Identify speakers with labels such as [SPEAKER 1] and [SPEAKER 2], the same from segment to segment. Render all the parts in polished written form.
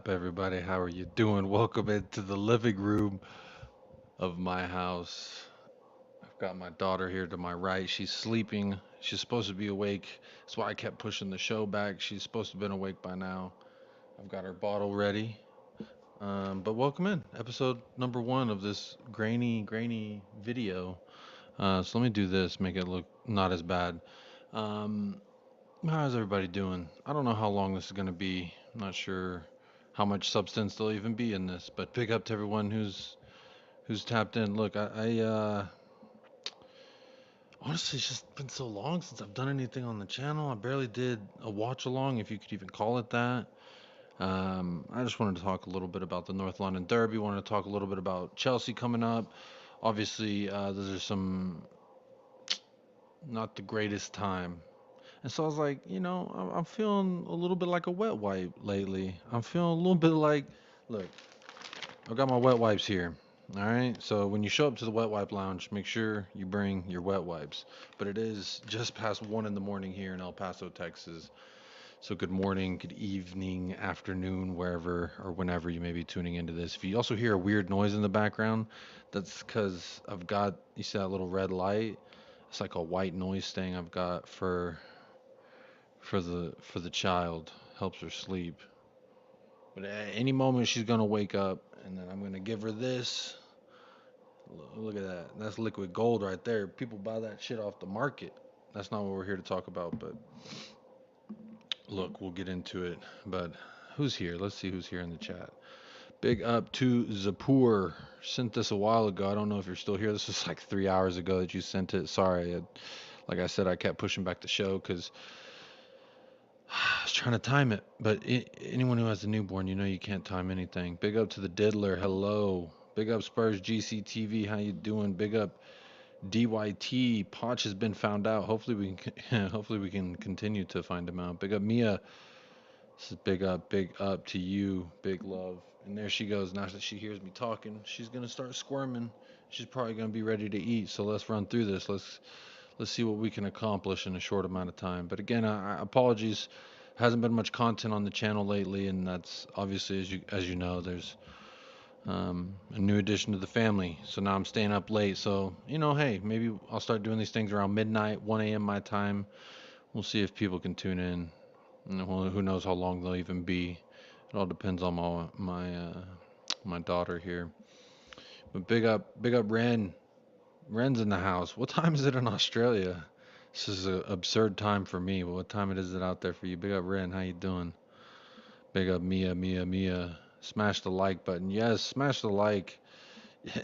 [SPEAKER 1] up, everybody? How are you doing? Welcome into the living room of my house. I've got my daughter here to my right. She's sleeping. She's supposed to be awake. That's why I kept pushing the show back. She's supposed to have been awake by now. I've got her bottle ready. But welcome in, episode number one of this grainy video. So let me do this, make it look not as bad. Um, how's everybody doing? I don't know how long this is going to be. I'm not sure how much substance there'll even be in this, but big up to everyone who's tapped in. Look, I honestly it's just been so long since I've done anything on the channel. I barely did a watch along, if you could even call it that. I just wanted to talk a little bit about the North London Derby. Wanted to talk a little bit about Chelsea coming up. Obviously, those are some not the greatest time. And so I was like, I'm feeling a little bit like a wet wipe lately. I'm feeling a little bit like, look, I've got my wet wipes here. All right. So when you show up to the wet wipe lounge, make sure you bring your wet wipes. But it is just past 1 in the morning here in El Paso, Texas. So good morning, good evening, afternoon, wherever or whenever you may be tuning into this. If you also hear a weird noise in the background, that's because I've got, you see that little red light? It's like a white noise thing I've got for the child, helps her sleep. But at any moment she's gonna wake up, and then I'm gonna give her this. Look at that. That's liquid gold right there. People buy that shit off the market. That's not what we're here to talk about, but look, we'll get into it. But who's here? Let's see who's here in the chat. Big up to Zapur. Sent this a while ago. I don't know if you're still here. This was like 3 hours ago that you sent it. Sorry. Like I said, I kept pushing back the show because I was trying to time it, but anyone who has a newborn, you can't time anything. Big up to the diddler. Hello. Big up Spurs GCTV. How you doing? Big up DYT. Potch has been found out. Hopefully we can hopefully we can continue to find him out. Big up Mia. This is big up to you. Big love. And there she goes. Now that she hears me talking, she's gonna start squirming. She's probably gonna be ready to eat. So let's run through this. Let's see what we can accomplish in a short amount of time. But again, apologies. Hasn't been much content on the channel lately, and that's obviously, as you know, there's a new addition to the family. So now I'm staying up late. So hey, maybe I'll start doing these things around midnight, 1 a.m. my time. We'll see if people can tune in. And who knows how long they'll even be. It all depends on my daughter here. But big up Ren. Ren's in the house. What time is it in Australia? This is an absurd time for me, but what time is it out there for you? Big up Ren, how you doing? Big up Mia. Smash the like button. Yes, smash the like.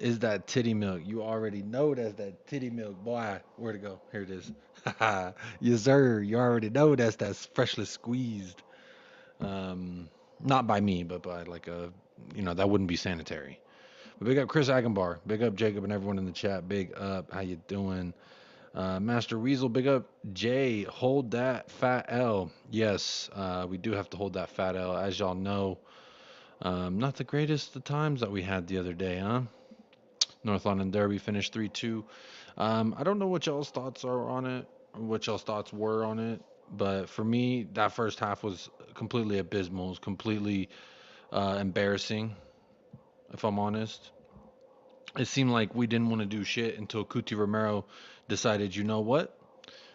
[SPEAKER 1] Is that titty milk? You already know that's that titty milk, boy. Where'd it go? Here it is. Yes, sir. You already know that's freshly squeezed. Um, Not by me, but by like that wouldn't be sanitary. But big up Chris Agenbar. Big up Jacob and everyone in the chat. Big up. How you doing? Master Weasel, big up. Jay, hold that fat L. Yes, we do have to hold that fat L, as y'all know. Not the greatest of times that we had the other day, huh? North London Derby finished 3-2. I don't know what y'all's thoughts are on it, or what y'all's thoughts were on it, but for me, that first half was completely abysmal. It was completely embarrassing, if I'm honest. It seemed like we didn't want to do shit until Cuti Romero decided, you know what?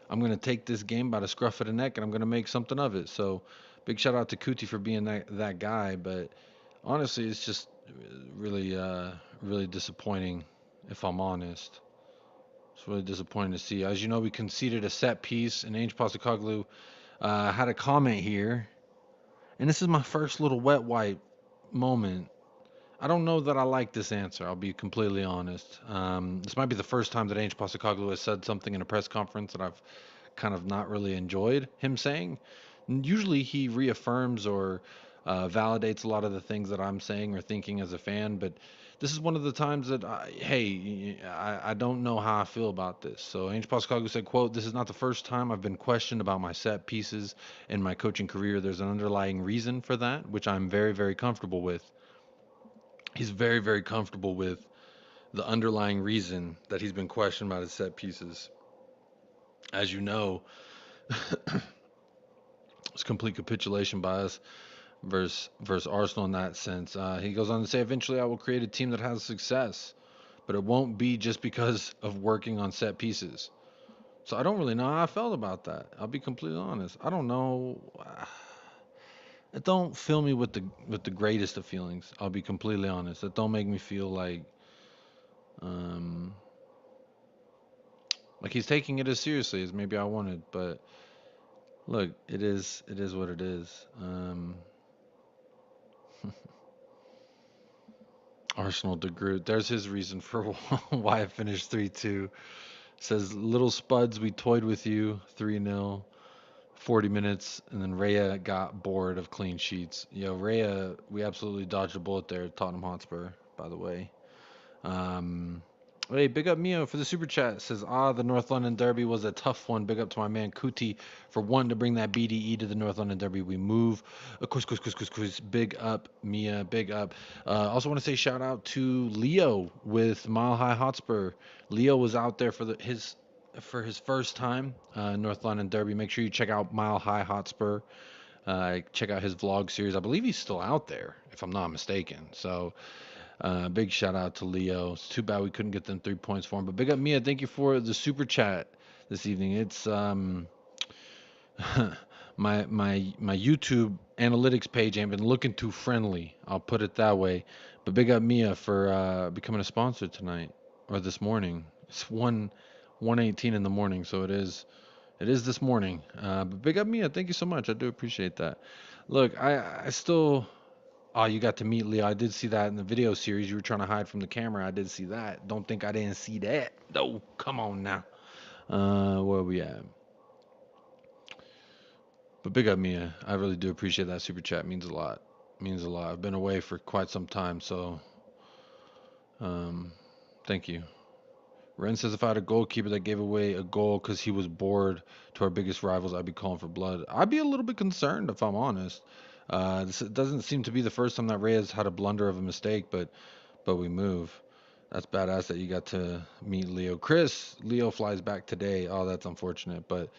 [SPEAKER 1] I'm going to take this game by the scruff of the neck and I'm going to make something of it. So big shout out to Cuti for being that guy. But honestly, it's just really disappointing, if I'm honest. It's really disappointing to see. As you know, we conceded a set piece, and Ange Postecoglou had a comment here. And this is my first little wet wipe moment. I don't know that I like this answer. I'll be completely honest. This might be the first time that Ange Postecoglou has said something in a press conference that I've kind of not really enjoyed him saying. Usually he reaffirms or validates a lot of the things that I'm saying or thinking as a fan, but this is one of the times that I don't know how I feel about this. So Ange Postecoglou said, "quote This is not the first time I've been questioned about my set pieces in my coaching career. There's an underlying reason for that, which I'm very comfortable with." He's very comfortable with the underlying reason that he's been questioned about his set pieces. As you know, it's complete capitulation by us versus Arsenal in that sense. He goes on to say, eventually I will create a team that has success, but it won't be just because of working on set pieces. So I don't really know how I felt about that. I'll be completely honest. I don't know. It don't fill me with the greatest of feelings. I'll be completely honest. It don't make me feel um like he's taking it as seriously as maybe I wanted. But look, it is what it is. Arsenal de Groot. There's his reason for why I finished 3-2. Says little spuds, we toyed with you 3-0. 40 minutes, and then Raya got bored of clean sheets. Yo, Raya, we absolutely dodged a bullet there at Tottenham Hotspur, by the way. Um, hey, big up Mio for the super chat. Says, the North London Derby was a tough one. Big up to my man Kuti for wanting to bring that BDE to the North London Derby. We move. Of course. Big up Mia, big up. Also want to say shout out to Leo with Mile High Hotspur. Leo was out there for his first time North London Derby. Make sure you check out Mile High Hotspur. Check out his vlog series. I believe he's still out there, if I'm not mistaken. So big shout out to Leo. It's too bad we couldn't get them 3 points for him. But big up Mia. Thank you for the super chat this evening. It's my YouTube analytics page ain't been looking too friendly. I'll put it that way. But big up Mia for becoming a sponsor tonight or this morning. It's 1:18 in the morning, so it is this morning. But big up Mia. Thank you so much. I do appreciate that. Look, I still. Oh, you got to meet Leo. I did see that in the video series. You were trying to hide from the camera. I did see that. Don't think I didn't see that. No, come on now. Where we at? But big up Mia. I really do appreciate that super chat. Means a lot. Means a lot. I've been away for quite some time, so thank you. Ren says if I had a goalkeeper that gave away a goal because he was bored to our biggest rivals, I'd be calling for blood. I'd be a little bit concerned if I'm honest. This doesn't seem to be the first time that Reyes had a blunder of a mistake, but we move. That's badass that you got to meet Leo. Leo flies back today. Oh, that's unfortunate, but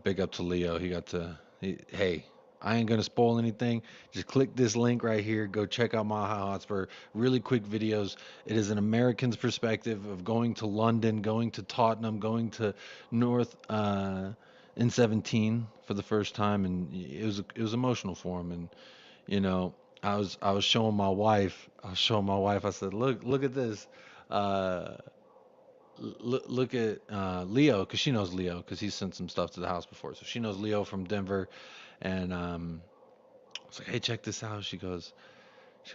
[SPEAKER 1] big up to Leo. Hey, I ain't gonna spoil anything. Just click this link right here. Go check out my Hotspur. Really quick videos. It is an American's perspective of going to London, going to Tottenham, going to North in 17 for the first time, and it was emotional for him. And you know, I was showing my wife. I was showing my wife. I said, look at this. Uh, look at Leo, because she knows Leo, because he's sent some stuff to the house before, so she knows Leo from Denver. And I was like, hey, check this out. She goes,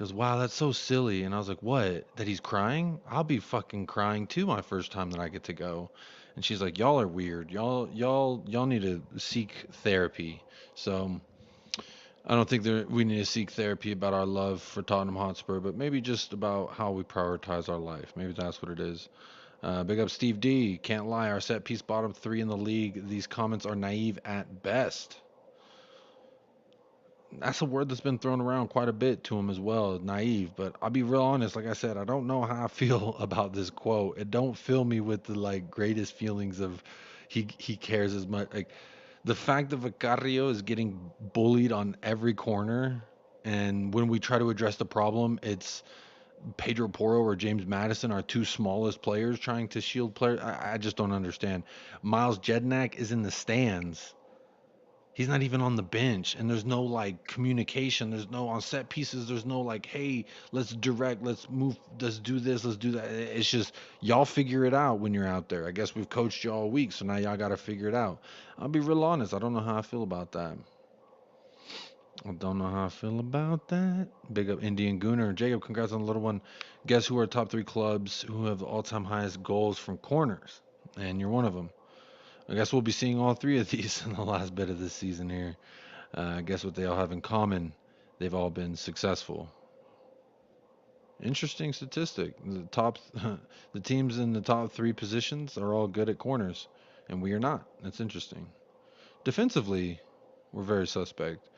[SPEAKER 1] wow, that's so silly. And I was like, what? That he's crying? I'll be fucking crying too my first time that I get to go. And she's like, y'all are weird. Y'all need to seek therapy. So I don't think that we need to seek therapy about our love for Tottenham Hotspur, but maybe just about how we prioritize our life. Maybe that's what it is. Big up Steve D. Can't lie, our set piece bottom three in the league. These comments are naive at best. That's a word that's been thrown around quite a bit to him as well, naive. But I'll be real honest, like I said, I don't know how I feel about this quote. It don't fill me with the greatest feelings of he cares as much. Like the fact that Vicario is getting bullied on every corner, and when we try to address the problem, it's Pedro Porro or James Madison, our two smallest players, trying to shield players. I just don't understand. Miles Jednak is in the stands. He's not even on the bench, and there's no communication. There's no on set pieces. There's no hey, let's direct, let's move, let's do this, let's do that. It's just y'all figure it out when you're out there. I guess we've coached you all week, so now y'all got to figure it out. I'll be real honest. I don't know how I feel about that. I don't know how I feel about that. Big up Indian Gooner. Jacob, congrats on the little one. Guess who are top three clubs who have the all-time highest goals from corners? And you're one of them. I guess we'll be seeing all three of these in the last bit of this season here. I guess what they all have in common, they've all been successful. Interesting statistic. The teams in the top three positions are all good at corners, and we are not. That's interesting. Defensively, we're very suspect.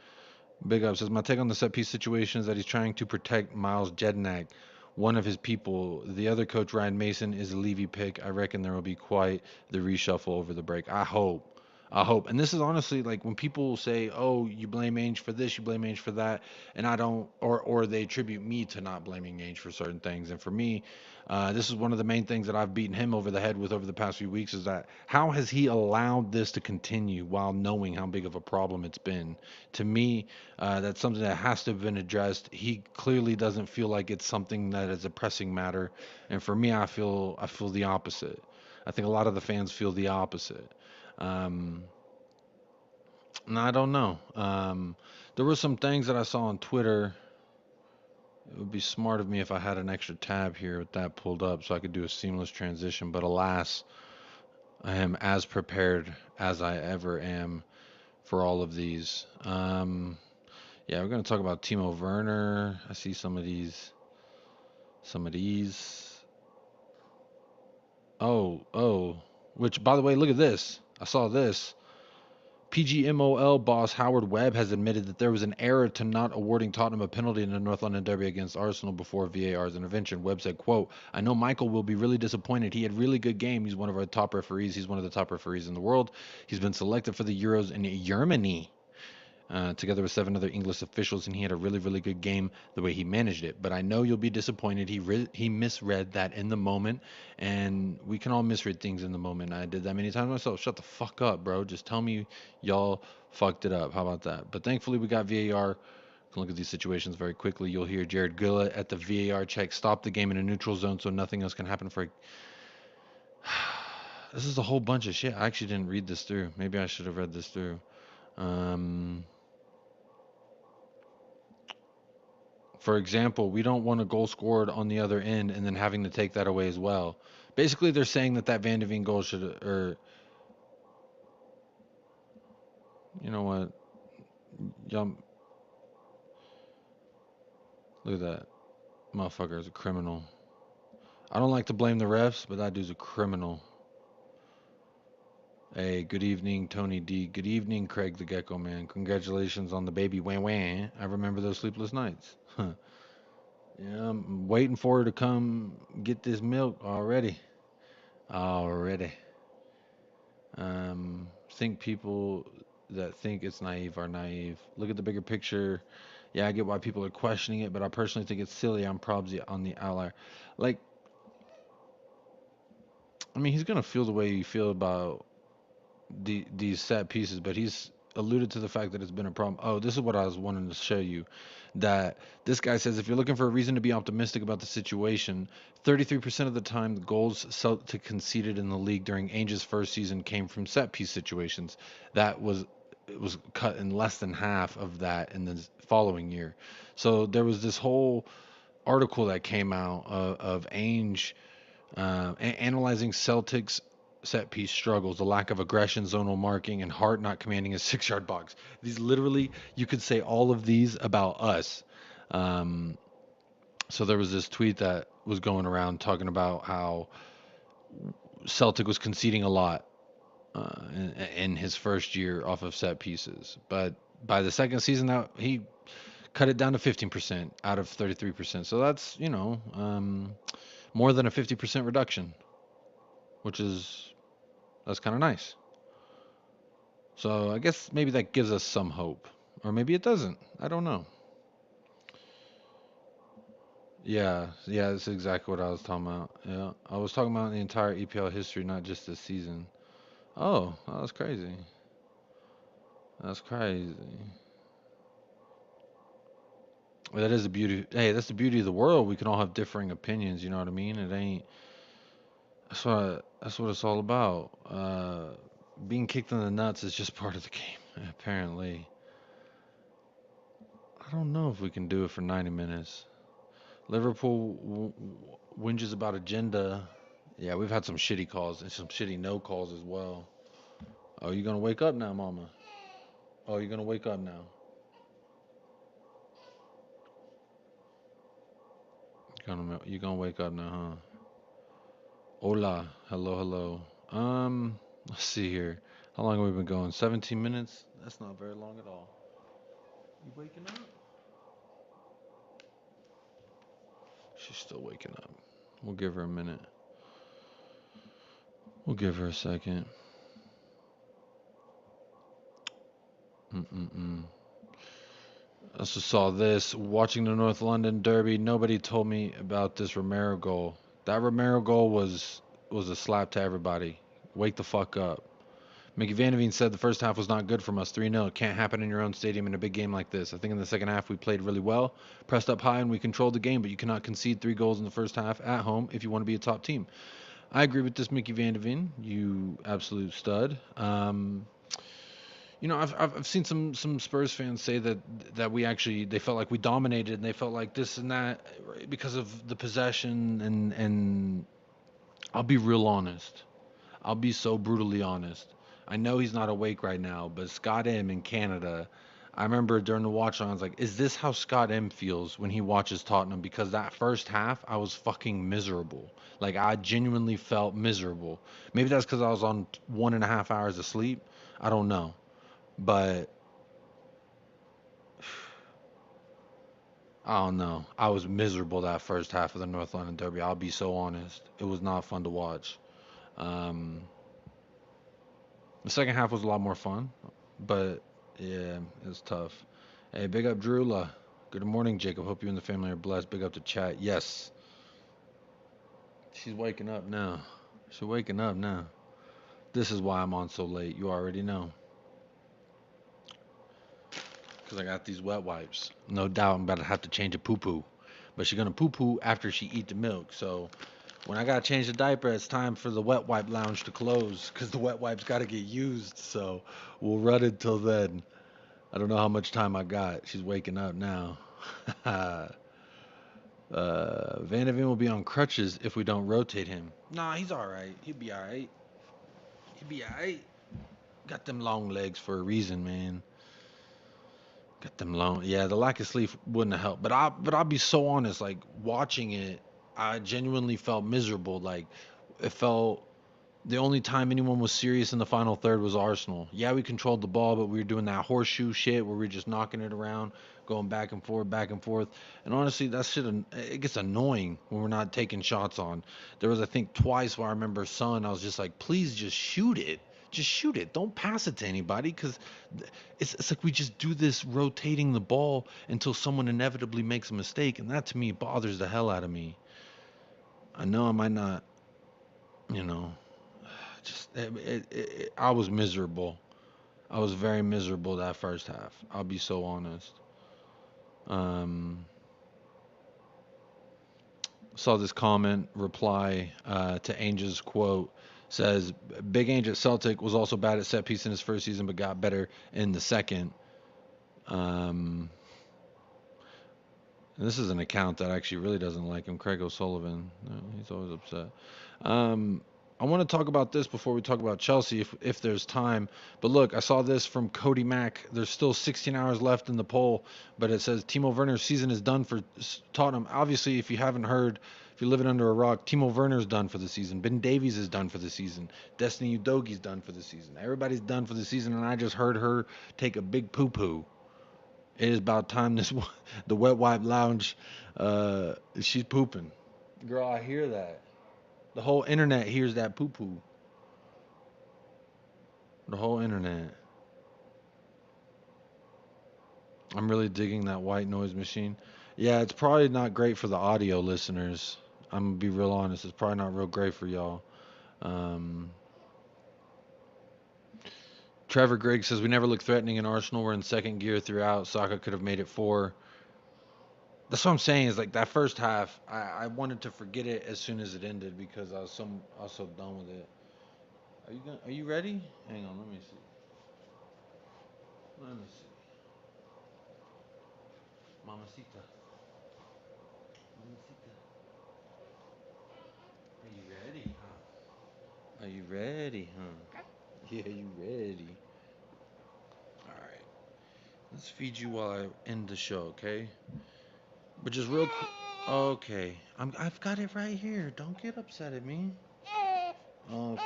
[SPEAKER 1] Big Up says, my take on the set piece situation is that he's trying to protect Miles Jednak, one of his people. The other coach, Ryan Mason, is a Levy pick. I reckon there will be quite the reshuffle over the break. I hope. I hope. And this is honestly like when people say, "Oh, you blame Ainge for this, you blame Ainge for that," and I don't, or they attribute me to not blaming Ainge for certain things. And for me, this is one of the main things that I've beaten him over the head with over the past few weeks is that how has he allowed this to continue while knowing how big of a problem it's been? To me, that's something that has to have been addressed. He clearly doesn't feel like it's something that is a pressing matter, and for me, I feel the opposite. I think a lot of the fans feel the opposite. Um, and I don't know. There were some things that I saw on Twitter. It would be smart of me if I had an extra tab here with that pulled up so I could do a seamless transition. But alas, I am as prepared as I ever am for all of these. Yeah, we're going to talk about Timo Werner. I see some of these. Some of these. Oh. Which, by the way, look at this. I saw this. PGMOL boss Howard Webb has admitted that there was an error to not awarding Tottenham a penalty in the North London derby against Arsenal before VAR's intervention. Webb said, quote, I know Michael will be really disappointed. He had really good game. He's one of our top referees. He's one of the top referees in the world. He's been selected for the Euros in Germany. Together with 7 other English officials, and he had a really, really good game the way he managed it. But I know you'll be disappointed. He misread that in the moment, and we can all misread things in the moment. I did that many times myself. Shut the fuck up, bro. Just tell me y'all fucked it up. How about that? But thankfully, we got VAR. Can look at these situations very quickly. You'll hear Jared Gilla at the VAR check stop the game in a neutral zone so nothing else can happen for. This is a whole bunch of shit. I actually didn't read this through. Maybe I should have read this through. For example, we don't want a goal scored on the other end and then having to take that away as well. Basically, they're saying that Van de Ven goal should, or you know what, y'all, look at that, motherfucker is a criminal. I don't like to blame the refs, but that dude's a criminal. Hey, good evening, Tony D. Good evening, Craig the Gecko Man. Congratulations on the baby, wah wah. I remember those sleepless nights. Yeah, I'm waiting for her to come get this milk already. Already. Think people that think it's naive are naive. Look at the bigger picture. Yeah, I get why people are questioning it, but I personally think it's silly. I'm probably on the outlier. Like, I mean, he's gonna feel the way you feel about these set pieces, but he's alluded to the fact that it's been a problem. Oh, this is what I was wanting to show you. That this guy says if you're looking for a reason to be optimistic about the situation, 33% of the time the goals Celtic conceded in the league during Ainge's first season came from set piece situations. That was it was cut in less than half of that in the following year. So there was this whole article that came out of Ainge analyzing Celtics set piece struggles, the lack of aggression, zonal marking, and Hart not commanding a 6 yard box. These literally, you could say all of these about us. Um, so there was this tweet that was going around talking about how Celtic was conceding a lot in his first year off of set pieces, but by the second season, that he cut it down to 15% out of 33%. So that's more than a 50% reduction, which is that's kind of nice. So I guess maybe that gives us some hope. Or maybe it doesn't. I don't know. Yeah, that's exactly what I was talking about. Yeah, I was talking about the entire EPL history, not just this season. Oh, that's crazy. That's crazy. Well, that is the beauty. Hey, that's the beauty of the world. We can all have differing opinions. You know what I mean? It ain't. That's what it's all about. Being kicked in the nuts is just part of the game, apparently. I don't know if we can do it for 90 minutes. Liverpool whinges about agenda. Yeah, we've had some shitty calls and some shitty no calls as well. Oh, you gonna wake up now, Mama? Oh, you're gonna wake up now. You gonna wake up now, huh? Hola, hello. Let's see here. How long have we been going? 17 minutes? That's not very long at all. You waking up? She's still waking up. We'll give her a minute. We'll give her a second. Mm-mm-mm. I also saw this watching the North London Derby. Nobody told me about this Romero goal. That Romero goal was a slap to everybody. Wake the fuck up. Mickey Van de Veen said the first half was not good from us. 3-0. It can't happen in your own stadium in a big game like this. I think in the second half we played really well, pressed up high, and we controlled the game, but you cannot concede 3 goals in the first half at home if you want to be a top team. I agree with this, Mickey Van de Veen. You absolute stud. I've seen some Spurs fans say that we actually they felt like we dominated and they felt like this and that because of the possession and I'll be real honest. I'll be so brutally honest. I know he's not awake right now, but Scott M in Canada, I remember during the watch on, I was like, is this how Scott M feels when he watches Tottenham? Because that first half, I was fucking miserable. Like, I genuinely felt miserable. Maybe that's because I was on 1.5 hours of sleep. I don't know. But I don't know. I was miserable that first half of the North London Derby. I'll be so honest. It was not fun to watch. Um, the second half was a lot more fun, but yeah, it was tough. Hey, big up Drula. Good morning, Jacob. Hope you and the family are blessed. Big up to chat. Yes, she's waking up now. She's waking up now. This is why I'm on so late. You already know. Because I got these wet wipes. No doubt I'm about to have to change a poo poo. But she's going to poo poo after she eat the milk. So when I got to change the diaper, it's time for the wet wipe lounge to close. Because the wet wipes got to get used. So we'll run it till then. I don't know how much time I got. She's waking up now. Van de Ven will be on crutches if we don't rotate him. Nah, he's all right. He'll be all right. He'll be all right. Got them long legs for a reason, man. Got them long. Yeah, the lack of sleep wouldn't have helped. But I'll be so honest. Like watching it, I genuinely felt miserable. Like it felt the only time anyone was serious in the final third was Arsenal. Yeah, we controlled the ball, but we were doing that horseshoe shit where we are just knocking it around, going back and forth, back and forth. And honestly, that shit it gets annoying when we're not taking shots on. There was I think twice where I remember Son, I was just like, please just shoot it. Just shoot it. Don't pass it to anybody because it's like we just do this rotating the ball until someone inevitably makes a mistake, and that to me bothers the hell out of me. I know I might not, you know, just I was miserable. I was very miserable that first half. I'll be so honest. Um, saw this comment reply to Angel's quote says Big Ange at Celtic was also bad at set piece in his first season, but got better in the second. Um, this is an account that actually really doesn't like him, Craig O'Sullivan. He's always upset. Um, I want to talk about this before we talk about Chelsea, if there's time. But look, I saw this from Cody Mack. There's still 16 hours left in the poll, but it says Timo Werner's season is done for Tottenham. Obviously, if you haven't heard, if you're living under a rock, Timo Werner's done for the season. Ben Davies is done for the season. Destiny Udogi's done for the season. Everybody's done for the season, and I just heard her take a big poo poo. It is about time this the wet wipe lounge. She's pooping. Girl, I hear that. The whole internet hears that poo poo. The whole internet. I'm really digging that white noise machine. Yeah, it's probably not great for the audio listeners. I'm gonna be real honest. It's probably not real great for y'all. Um, Trevor Grigg says we never look threatening in Arsenal. We're in second gear throughout. Saka could have made it four. That's what I'm saying. Is like that first half. I wanted to forget it as soon as it ended because I was so done with it. Are you ready? Hang on, let me see. Let me see. Mamacita. Mamacita. Are you ready, huh? Are you ready, huh? Yeah, you ready. Alright. Let's feed you while I end the show, okay? But just real quick. Okay. I've got it right here. Don't get upset at me. Oh.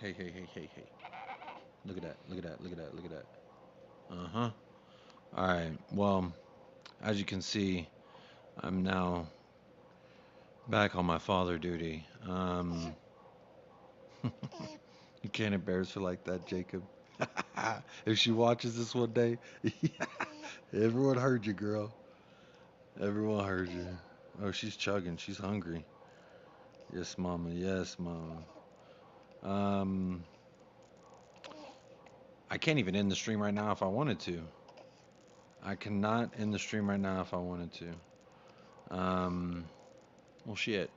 [SPEAKER 1] Hey, hey, hey, hey, hey. Look at that. Look at that. Look at that. Look at that. Uh-huh. Alright. Well, as you can see, I'm now back on my father duty. You can't embarrass her like that, Jacob. If she watches this one day, everyone heard you, girl. Everyone heard you. Oh, she's chugging. She's hungry. Yes, mama. Yes, mama. Um, I can't even end the stream right now if I wanted to. I cannot end the stream right now if I wanted to. Well, shit.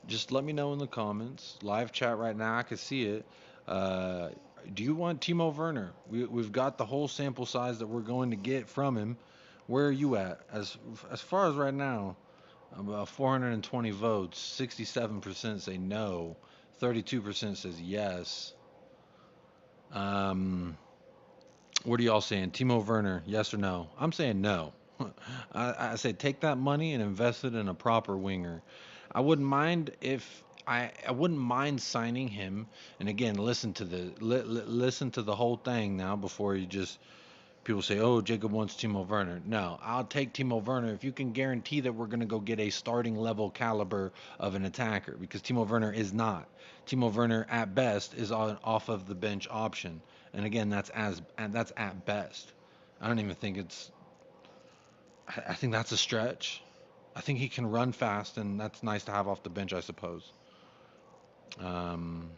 [SPEAKER 1] Just let me know in the comments. Live chat right now. I can see it. Uh, do you want Timo Werner? We've got the whole sample size that we're going to get from him. Where are you at? As far as right now, about 420 votes. 67% say no. 32% says yes. Um, what are y'all saying? Timo Werner, yes or no? I'm saying no. I say take that money and invest it in a proper winger. I wouldn't mind signing him. And again, listen to the whole thing now before you just people say, "Oh, Jacob wants Timo Werner." No, I'll take Timo Werner if you can guarantee that we're going to go get a starting level caliber of an attacker because Timo Werner is not. Timo Werner at best is on off of the bench option. And again, that's at best. I don't even think it's I think that's a stretch. I think he can run fast, and that's nice to have off the bench, I suppose. Um,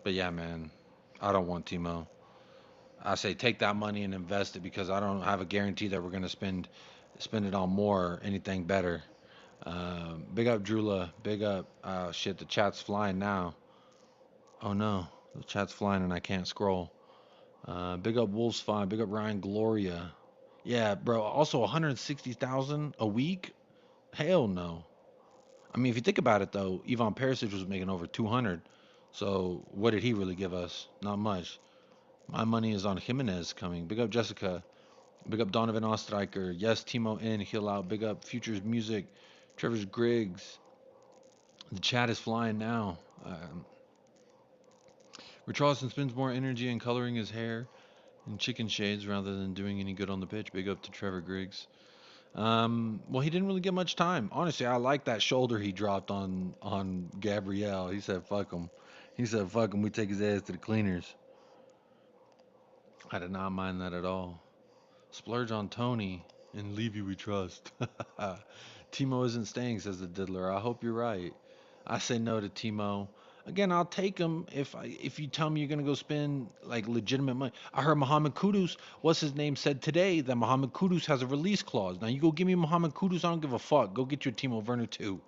[SPEAKER 1] but yeah, man, I don't want Timo. I say take that money and invest it because I don't have a guarantee that we're gonna spend it on more or anything better. Big up Drula. Big up. Shit, the chat's flying now. Oh no, the chat's flying and I can't scroll. Big up Wolves Five. Big up Ryan Gloria. Yeah, bro. Also, 160,000 a week. Hell no. I mean, if you think about it, though, Ivan Perisic was making over 200. So what did he really give us? Not much. My money is on Jimenez coming. Big up Jessica. Big up Donovan Ostreicher. Yes, Timo in, heal out. Big up Futures Music. Trevor's Griggs. The chat is flying now. Richarlison spends more energy in coloring his hair in chicken shades rather than doing any good on the pitch. Big up to Trevor Griggs. Well, he didn't really get much time. Honestly, I like that shoulder he dropped on Gabrielle. He said, "Fuck him." He said, "Fuck him." We take his ass to the cleaners. I did not mind that at all. Splurge on Tony and Levy we trust. Timo isn't staying, says the diddler. I hope you're right. I say no to Timo. Again, I'll take him if you tell me you're gonna go spend like legitimate money. I heard Muhammad Kudus, what's his name, said today that Muhammad Kudus has a release clause. Now you go give me Muhammad Kudus, I don't give a fuck. Go get your Timo Werner too.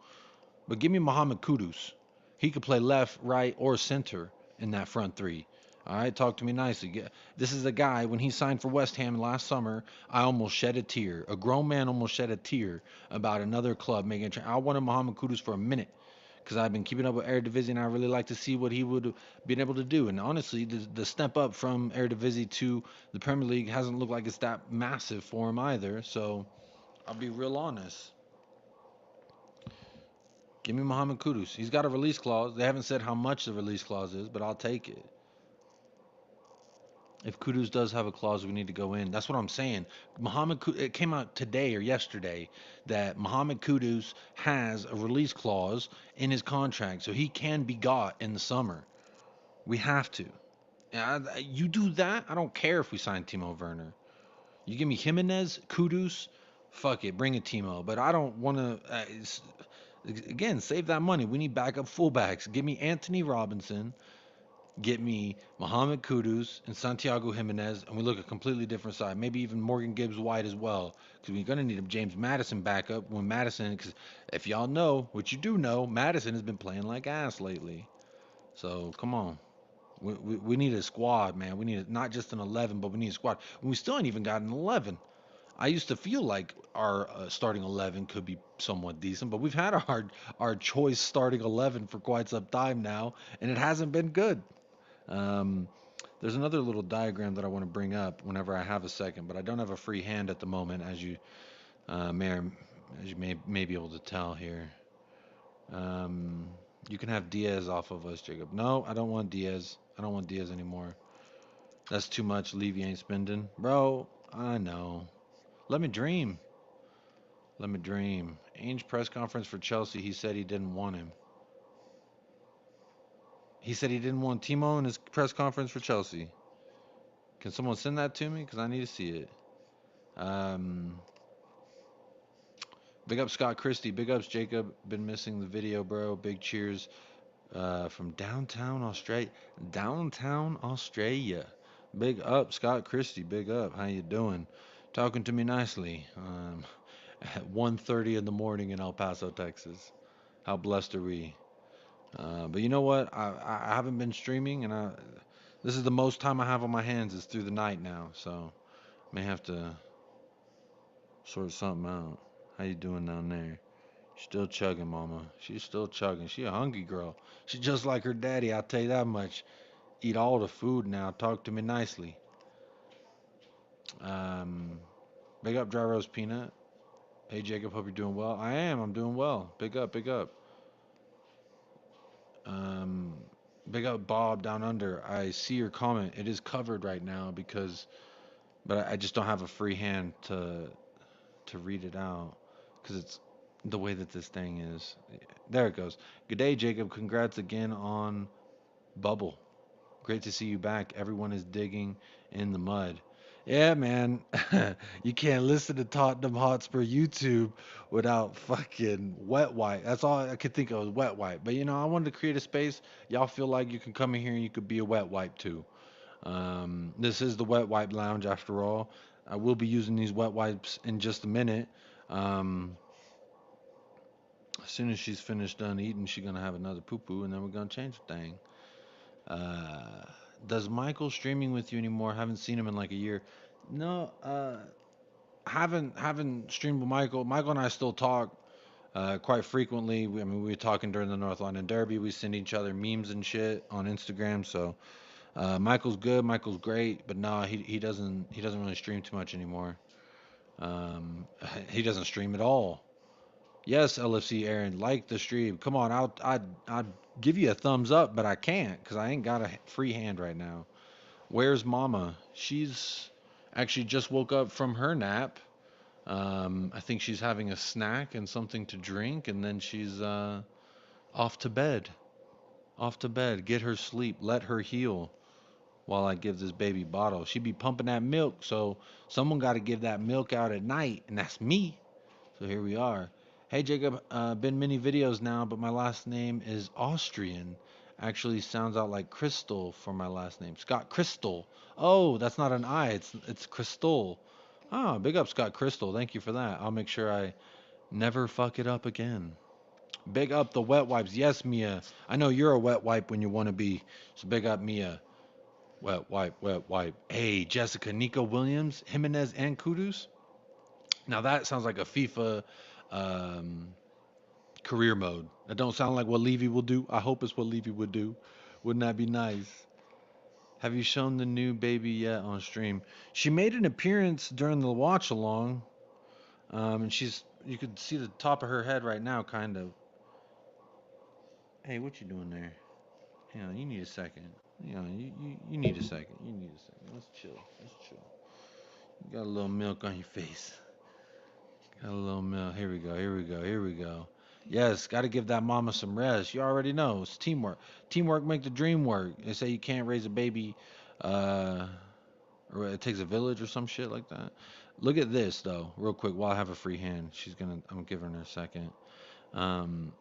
[SPEAKER 1] But give me Muhammad Kudus. He could play left, right, or center in that front three. All right, talk to me nicely. This is a guy, when he signed for West Ham last summer, I almost shed a tear. A grown man almost shed a tear about another club making a trade. I wanted Muhammad Kudus for a minute because I've been keeping up with Eredivisie and I really like to see what he would have been able to do. And honestly, the step up from Eredivisie to the Premier League hasn't looked like it's that massive for him either. So I'll be real honest. Give me Muhammad Kudus. He's got a release clause. They haven't said how much the release clause is, but I'll take it. If Kudus does have a clause, we need to go in. That's what I'm saying. It came out today or yesterday that Muhammad Kudus has a release clause in his contract, so he can be got in the summer. We have to. You do that, I don't care if we sign Timo Werner. You give me Jimenez, Kudus, fuck it, bring a Timo. But I don't want to. Again, save that money. We need backup fullbacks. Give me Anthony Robinson, get me Mohamed Kudus and Santiago Jimenez, and we look a completely different side. Maybe even Morgan Gibbs White as well, because we're going to need a James Madison backup when Madison, because if y'all know, what you do know, Madison has been playing like ass lately. So come on. We need a squad, man. We need not just an 11, but we need a squad. We still ain't even got an 11. I used to feel like our starting 11 could be somewhat decent, but we've had our choice starting 11 for quite some time now, and it hasn't been good. Um, there's another little diagram that I want to bring up whenever I have a second, but I don't have a free hand at the moment, as you may be able to tell here. Um, you can have Diaz off of us, Jacob. No, I don't want Diaz. I don't want Diaz anymore. That's too much. Levy ain't spending, bro. I know. Let me dream. Let me dream. Ainge press conference for Chelsea. He said he didn't want him. He said he didn't want Timo in his press conference for Chelsea. Can someone send that to me? Because I need to see it. Um, Big up Scott Christie. Big ups Jacob. Been missing the video, bro. Big cheers from downtown Australia. Downtown Australia. Big up Scott Christie. Big up. How you doing? Talking to me nicely. At 1:30 in the morning in El Paso, Texas. How blessed are we? But you know what? I haven't been streaming, and this is the most time I have on my hands is through the night now. So may have to sort something out. How you doing down there? Still chugging, mama. She's still chugging. She a hungry girl. She just like her daddy, I'll tell you that much. Eat all the food now. Talk to me nicely. Um, Big up Dry Roast Peanut. Hey Jacob, hope you're doing well. I am. I'm doing well. Big up, big up. Um, Big up Bob down under. I see your comment. It is covered right now but I just don't have a free hand to read it out because it's the way that this thing is. There it goes. Good day, Jacob. Congrats again on Bubble. Great to see you back. Everyone is digging in the mud. Yeah, man. You can't listen to Tottenham Hotspur YouTube without fucking wet wipe. That's all I could think of was wet wipe. But I wanted to create a space. Y'all feel like you can come in here and you could be a wet wipe too. This is the wet wipe lounge after all. I will be using these wet wipes in just a minute. Um, as soon as she's finished done eating, she's gonna have another poo poo, and then we're gonna change the thing. Uh, does Michael streaming with you anymore? Haven't seen him in like a year. No, haven't streamed with Michael. Michael and I still talk quite frequently. I mean, we were talking during the North London Derby. We send each other memes and shit on Instagram. So Michael's good. Michael's great. But no, he doesn't really stream too much anymore. He doesn't stream at all. Yes, LFC Aaron, like the stream. Come on, I'd give you a thumbs up, but I can't because I ain't got a free hand right now. Where's Mama? She's actually just woke up from her nap. I think she's having a snack and something to drink, and then she's off to bed. Off to bed. Get her sleep. Let her heal while I give this baby bottle. She be pumping that milk, so someone got to give that milk out at night, and that's me. So here we are. Hey Jacob, been many videos now, but my last name is Austrian. Actually sounds out like Crystal for my last name. Scott Crystal. Oh, that's not an I, it's Crystal. Ah, big up Scott Crystal. Thank you for that. I'll make sure I never fuck it up again. Big up the wet wipes. Yes, Mia. I know you're a wet wipe when you want to be. So big up Mia. Wet wipe, wet wipe. Hey, Jessica, Nico Williams, Jimenez, and Kudus. Now that sounds like a FIFA um, career mode. That don't sound like what Levy will do. I hope it's what Levy would do. Wouldn't that be nice? Have you shown the new baby yet on stream? She made an appearance during the watch along, and you could see the top of her head right now, kind of. Hey, what you doing there? Hang on, you need a second. You need a second. You need a second. Let's chill. Let's chill. You got a little milk on your face. Got a little milk. Here we go. Here we go. Here we go. Yes, got to give that mama some rest. You already know it's teamwork. Teamwork make the dream work. They say you can't raise a baby, uh, or it takes a village or some shit like that. Look at this though, real quick. While I have a free hand, I'm giving her a second. Um,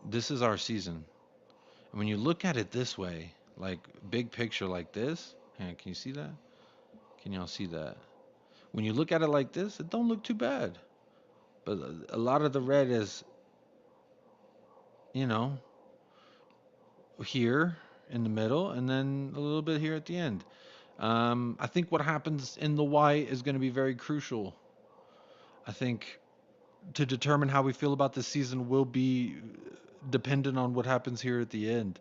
[SPEAKER 1] this is our season. And when you look at it this way, like big picture like this, hang on, can you see that? Can y'all see that? When you look at it like this, it don't look too bad. But a lot of the red is, you know, here in the middle and then a little bit here at the end. I think what happens in the white is going to be very crucial. I think to determine how we feel about this season will be dependent on what happens here at the end.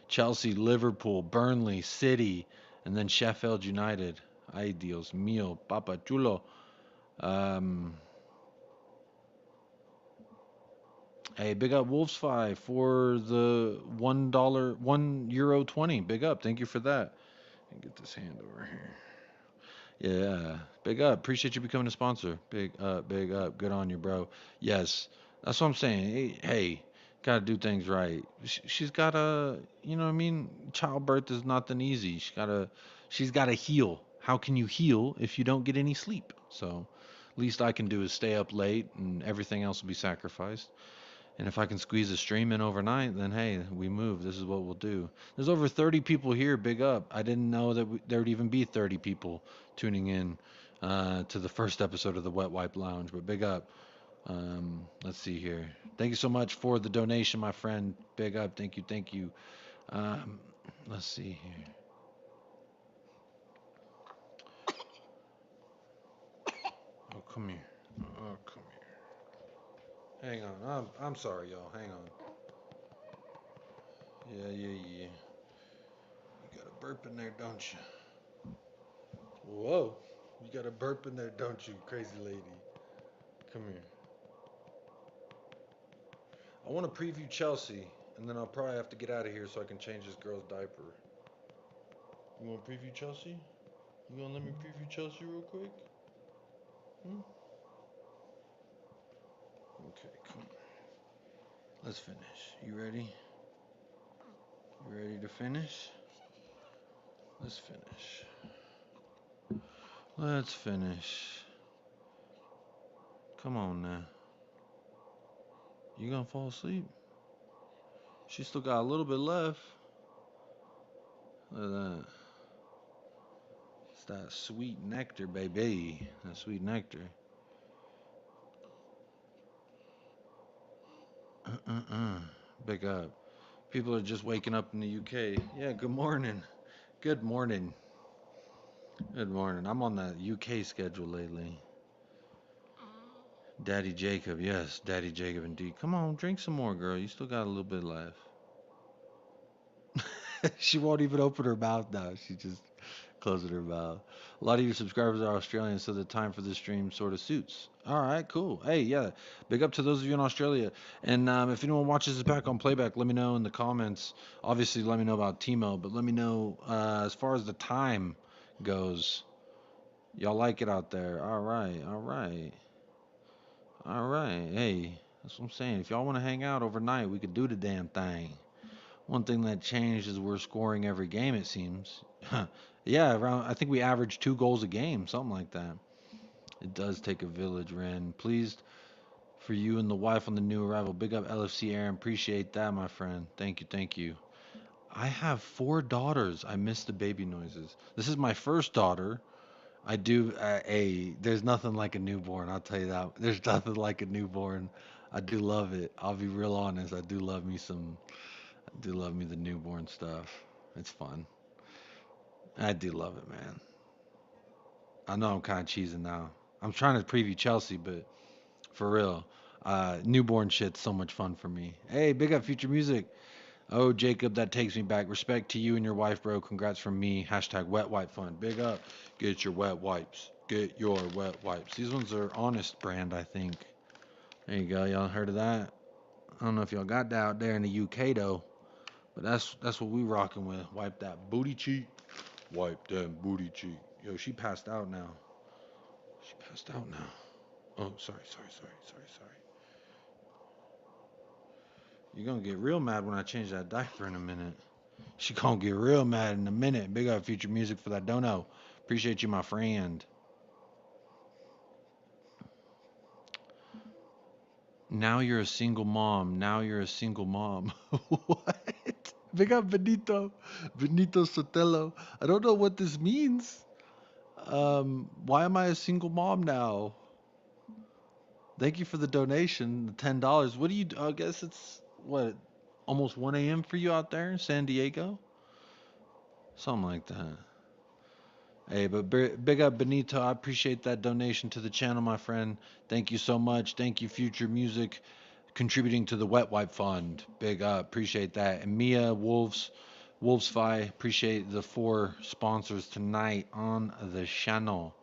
[SPEAKER 1] Chelsea, Liverpool, Burnley, City, and then Sheffield United. Ay Dios mío, Papa Chulo. Um, Hey, big up Wolfsfi for the €1, €1.20. Big up, thank you for that. And get this hand over here. Yeah, big up. Appreciate you becoming a sponsor. Big up, big up. Good on you, bro. Yes, that's what I'm saying. Hey, Gotta do things right. She's gotta, you know what I mean? Childbirth is nothing easy. She's gotta heal. How can you heal if you don't get any sleep? So, least I can do is stay up late and everything else will be sacrificed. And if I can squeeze a stream in overnight, then hey, we move. This is what we'll do. There's over 30 people here. Big up. I didn't know that there would even be 30 people tuning in to the first episode of the Wet Wipe Lounge. But big up. Let's see here. Thank you so much for the donation, my friend. Big up. Thank you. Thank you. Um, let's see here. Oh, come here. Oh, come here. Hang on. I'm sorry, y'all. Hang on. Yeah. You got a burp in there, don't you? Whoa. You got a burp in there, don't you, crazy lady? Come here. I want to preview Chelsea, and then I'll probably have to get out of here so I can change this girl's diaper. You want to preview Chelsea? You gonna let me preview Chelsea real quick? Hmm? Okay, come on. Let's finish. You ready? You ready to finish? Let's finish. Let's finish. Come on now. You gonna fall asleep? She still got a little bit left. Look at that. It's that sweet nectar, baby. That sweet nectar. Big up. People are just waking up in the UK. Yeah, good morning. Good morning. Good morning. I'm on the UK schedule lately. Daddy Jacob, yes, Daddy Jacob indeed. Come on, drink some more, girl. You still got a little bit left. She won't even open her mouth now. She just closing her mouth. A lot of your subscribers are Australian, so the time for this stream sort of suits. All right, cool. Hey, yeah, big up to those of you in Australia. And if anyone watches this back on playback, let me know in the comments. Obviously, let me know about Timo, but let me know as far as the time goes. Y'all like it out there? All right, all right, all right. Hey, that's what I'm saying. If y'all want to hang out overnight, we could do the damn thing. One thing that changed is we're scoring every game, it seems. Yeah, around I think we average 2 goals a game, something like that. It does take a village, Ren. Pleased for you and the wife on the new arrival. Big up LFC Aaron. Appreciate that, my friend. Thank you, thank you. I have 4 daughters. I miss the baby noises. This is my first daughter. I do there's nothing like a newborn, I'll tell you that. There's nothing like a newborn. I do love it. I'll be real honest. I do love me the newborn stuff. It's fun. I do love it, man. I know I'm kind of cheesing now. I'm trying to preview Chelsea, but for real, newborn shit's so much fun for me. Hey, big up Future Music. Oh, Jacob, that takes me back. Respect to you and your wife, bro. Congrats from me. Hashtag wet wipe fun. Big up. Get your wet wipes. Get your wet wipes. These ones are Honest brand, I think. There you go. Y'all heard of that? I don't know if y'all got that out there in the UK though, but that's what we rocking with. Wipe that booty cheek. Wipe that booty cheek. Yo, she passed out now. She passed out now. Oh, sorry. You're gonna get real mad when I change that diaper in a minute. She gonna get real mad in a minute. Big up Future Music for that dono. Appreciate you, my friend. Now you're a single mom. Now you're a single mom. What? Big up Benito. Benito Sotelo. I don't know what this means. Why am I a single mom now? Thank you for the donation, the $10. What do you do? I guess it's what, almost 1 a.m. for you out there in San Diego? Something like that. Hey, but big up Benito. I appreciate that donation to the channel, my friend. Thank you so much. Thank you, Future Music, contributing to the Wet Wipe Fund. Big up. Appreciate that. And Mia, Wolfsfi, appreciate the 4 sponsors tonight on the channel.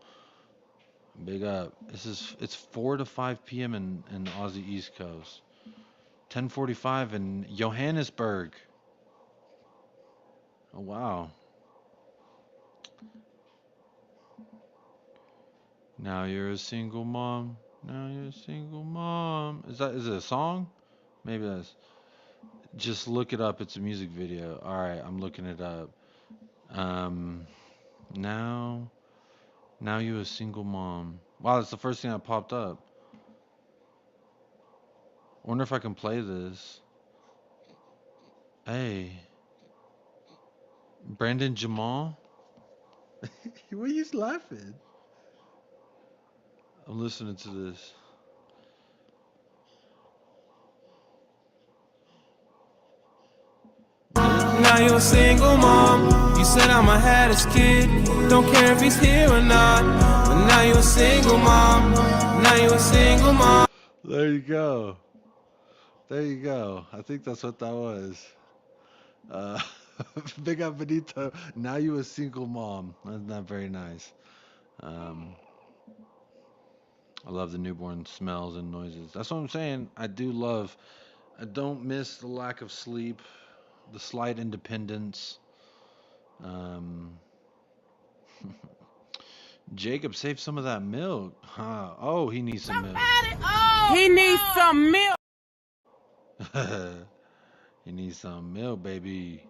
[SPEAKER 1] Big up. It's 4 to 5 p.m. in Aussie East Coast. 10:45 in Johannesburg. Oh wow. Now you're a single mom. Now you're a single mom. Is it a song? Maybe that's. Just look it up. It's a music video. All right, I'm looking it up. Um, now, now you a single mom. Wow, that's the first thing that popped up. I wonder if I can play this. Hey, Brandon Jamal. Why are you laughing? I'm listening to this.
[SPEAKER 2] Now you're a single mom. You said I'ma have this kid. Don't care if he's here or not. But now you're a single mom. Now you're a single mom.
[SPEAKER 1] There you go. There you go. I think that's what that was. Uh, Big up Benito. Now you a single mom. That's not very nice. Um, I love the newborn smells and noises. That's what I'm saying. I do love. I don't miss the lack of sleep, the slight independence. Um, Jacob, save some of that milk. Huh? Oh, he needs some milk.
[SPEAKER 2] He needs some milk.
[SPEAKER 1] He needs some milk, baby.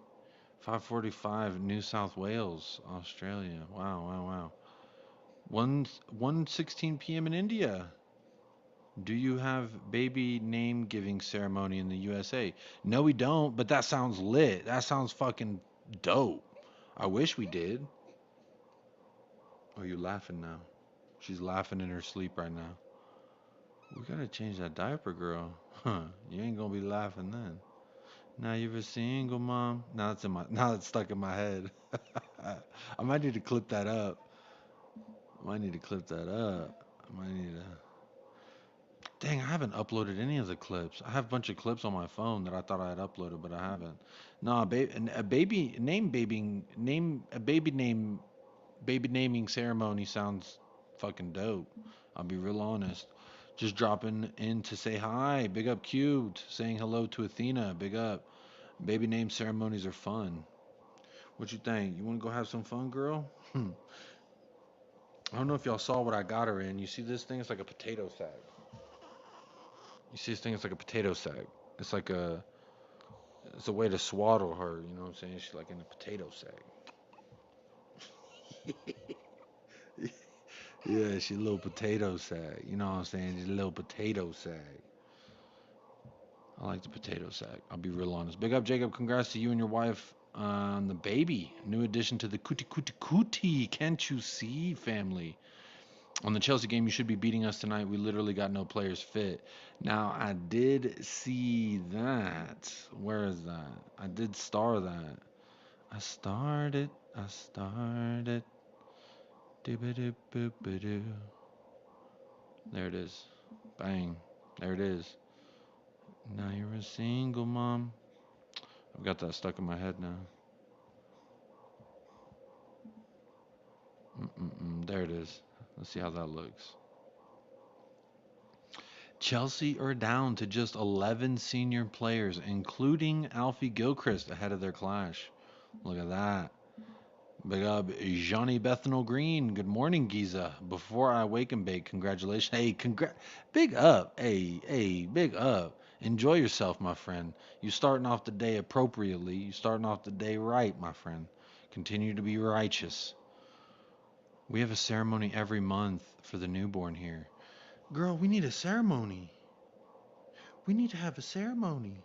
[SPEAKER 1] 5:45, New South Wales, Australia. Wow, wow, wow. 1:16 p.m. in India. Do you have baby name giving ceremony in the USA? No, we don't, but that sounds lit. That sounds fucking dope. I wish we did. Oh, you laughing now? She's laughing in her sleep right now. We gotta change that diaper, girl. Huh? You ain't gonna be laughing then. Now you're a single mom. Now it's in my. Now it's stuck in my head. I might need to clip that up. I might need to clip that up. I might need to. Dang, I haven't uploaded any of the clips. I have a bunch of clips on my phone that I thought I had uploaded, but I haven't. No, a baby name babying name a baby naming ceremony sounds fucking dope. I'll be real honest. Just dropping in to say hi. Big up Cubed. Saying hello to Athena. Big up. Baby name ceremonies are fun. What you think? You want to go have some fun, girl? I don't know if y'all saw what I got her in. You see this thing? It's like a potato sack. You see this thing? It's like a potato sack. It's like a It's a way to swaddle her, you know what I'm saying? She's like in a potato sack. Yeah, she's a little potato sack. You know what I'm saying? She's a little potato sack. I like the potato sack. I'll be real honest. Big up, Jacob. Congrats to you and your wife on the baby. New addition to the Kuti Kuti Kuti. Can't you see, family? On the Chelsea game, you should be beating us tonight. We literally got no players fit. Now, I did see that. Where is that? I did star that. I started. I started. Doo-ba-doo-boo-ba-doo. There it is. Bang. There it is. Now you're a single mom. I've got that stuck in my head now. There it is. Let's see how that looks. Chelsea are down to just 11 senior players, including Alfie Gilchrist ahead of their clash. Look at that. Big up Johnny Bethnal Green. Good morning, Giza. Before I wake and bake, congratulations. Hey, big up. Hey, big up. Enjoy yourself, my friend. You starting off the day appropriately. You starting off the day right, my friend. Continue to be righteous. We have a ceremony every month for the newborn here. Girl, we need a ceremony. We need to have a ceremony.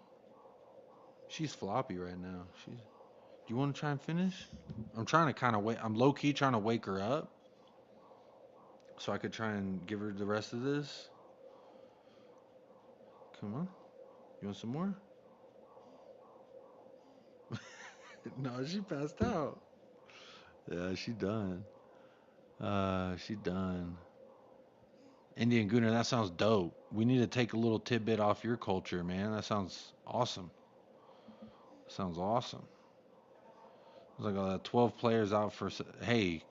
[SPEAKER 1] She's floppy right now. Do you want to try and finish? I'm trying to kind of wait. I'm low key trying to wake her up so I could try and give her the rest of this. Come on. You want some more? No, she passed out. Yeah, she done. She done. Indian Gunner, that sounds dope. We need to take a little tidbit off your culture, man. That sounds awesome. Sounds awesome. It's like 12 players out for. Hey,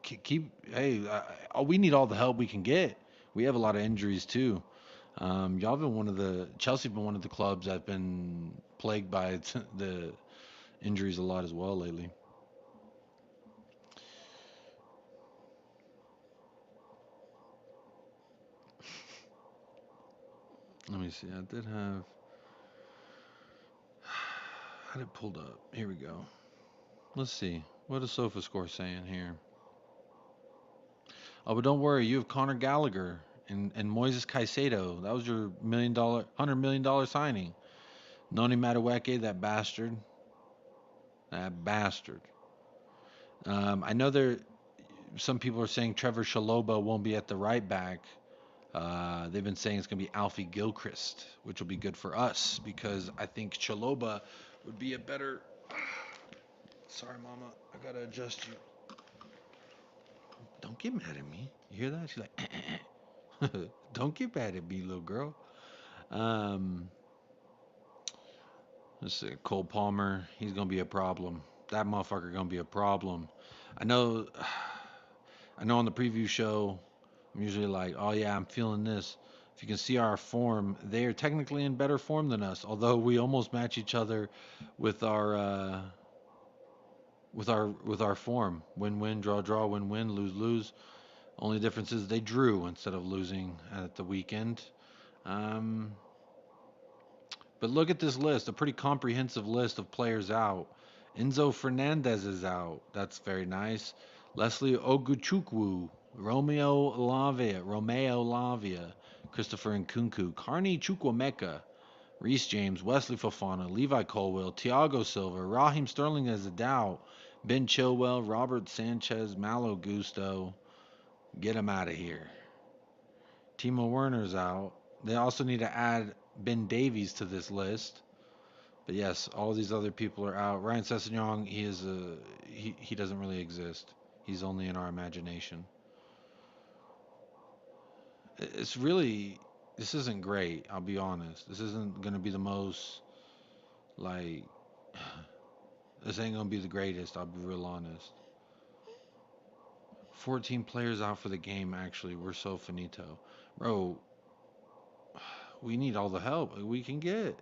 [SPEAKER 1] keep. Hey, we need all the help we can get. We have a lot of injuries too. Y'all been one of the Chelsea been one of the clubs that been plagued by the injuries a lot as well lately. Let me see. I did have. had it pulled up. Here we go. Let's see. What does SofaScore saying here? Oh, but don't worry. You have Conor Gallagher and Moises Caicedo. That was your $100 million signing. Noni Madueke, that bastard. That bastard. I know some people are saying Trevor Chaloba won't be at the right back. They've been saying it's going to be Alfie Gilchrist, which will be good for us because I think Chaloba would be a better. Sorry, Mama. I got to adjust you. Don't get mad at me. You hear that? She's like, don't get mad at me, little girl. Um, let's see. Cole Palmer, he's going to be a problem. That motherfucker going to be a problem. I know, I know on the preview show, I'm usually like, oh yeah, I'm feeling this. If you can see our form, they are technically in better form than us. Although we almost match each other with our form. Win-win, draw-draw, win-win, lose-lose. Only difference is they drew instead of losing at the weekend. Um, but look at this list, a pretty comprehensive list of players out. Enzo Fernandez is out. That's very nice. Leslie Oguchukwu, Romeo Lavia, Christopher Nkunku, Carney Chukwuemeka, Reece James, Wesley Fofana, Levi Colwell, Thiago Silva, Raheem Sterling as a doubt, Ben Chilwell, Robert Sanchez, Malo Gusto. Get him out of here. Timo Werner's out. They also need to add Ben Davies to this list. But yes, all these other people are out. Ryan Sessegnon, he doesn't really exist. He's only in our imagination. It's really this isn't great, I'll be honest. This isn't gonna be the most like this ain't gonna be the greatest, I'll be real honest. 14 players out for the game actually. We're so finito. Bro, we need all the help we can get.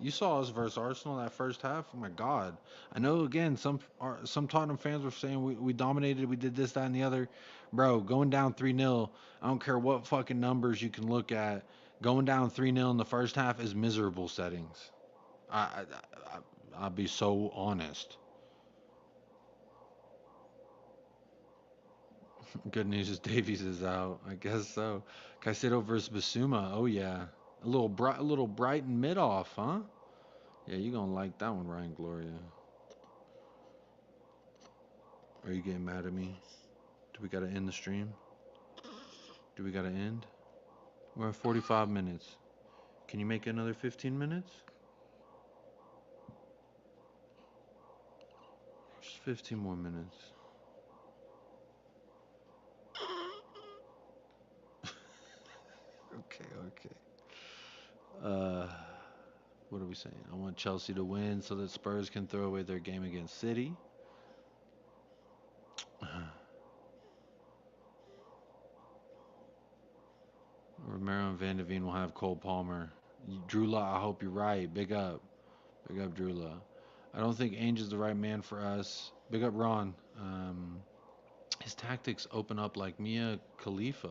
[SPEAKER 1] You saw us versus Arsenal that first half. Oh my God! I know. Again, some Tottenham fans were saying we dominated, we did this, that, and the other. Bro, going down 3-0. I don't care what fucking numbers you can look at. Going down 3-0 in the first half is miserable settings. I'll be so honest. Good news is Davies is out. I guess so. Caicedo versus Basuma. Oh yeah, a little Brighton mid off, huh? Yeah, you gonna like that one, Ryan Gloria. Are you getting mad at me? Do we gotta end the stream? Do we gotta end? We're at 45 minutes. Can you make another 15 minutes? Just 15 more minutes. Okay. What are we saying? I want Chelsea to win so that Spurs can throw away their game against City. Romero and Van de Ven will have Cole Palmer. Drula, I hope you're right. Big up. Big up, Drula. I don't think Ainge is the right man for us. Big up, Ron. His tactics open up like Mia Khalifa.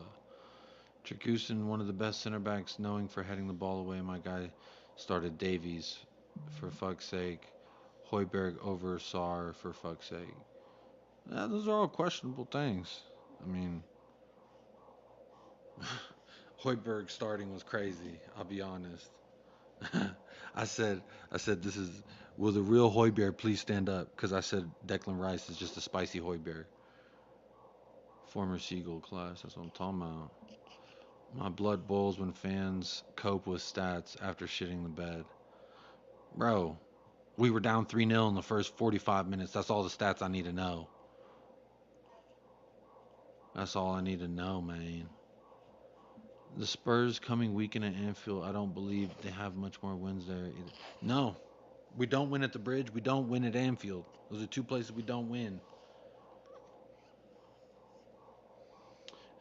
[SPEAKER 1] Trigusan, one of the best center backs, knowing for heading the ball away. My guy started Davies, for fuck's sake. Hoiberg over Sarr, for fuck's sake. Yeah, those are all questionable things. I mean, Hoiberg starting was crazy. I'll be honest. I said, this is. Will the real Hoiberg please stand up? Because I said Declan Rice is just a spicy Hoiberg. Former Seagull class. That's what I'm talking about. My blood boils when fans cope with stats after shitting the bed. Bro, we were down 3-0 in the first 45 minutes. That's all the stats I need to know. That's all I need to know, man. The Spurs coming weekend at Anfield, I don't believe they have much more wins there either. No, we don't win at the Bridge. We don't win at Anfield. Those are two places we don't win.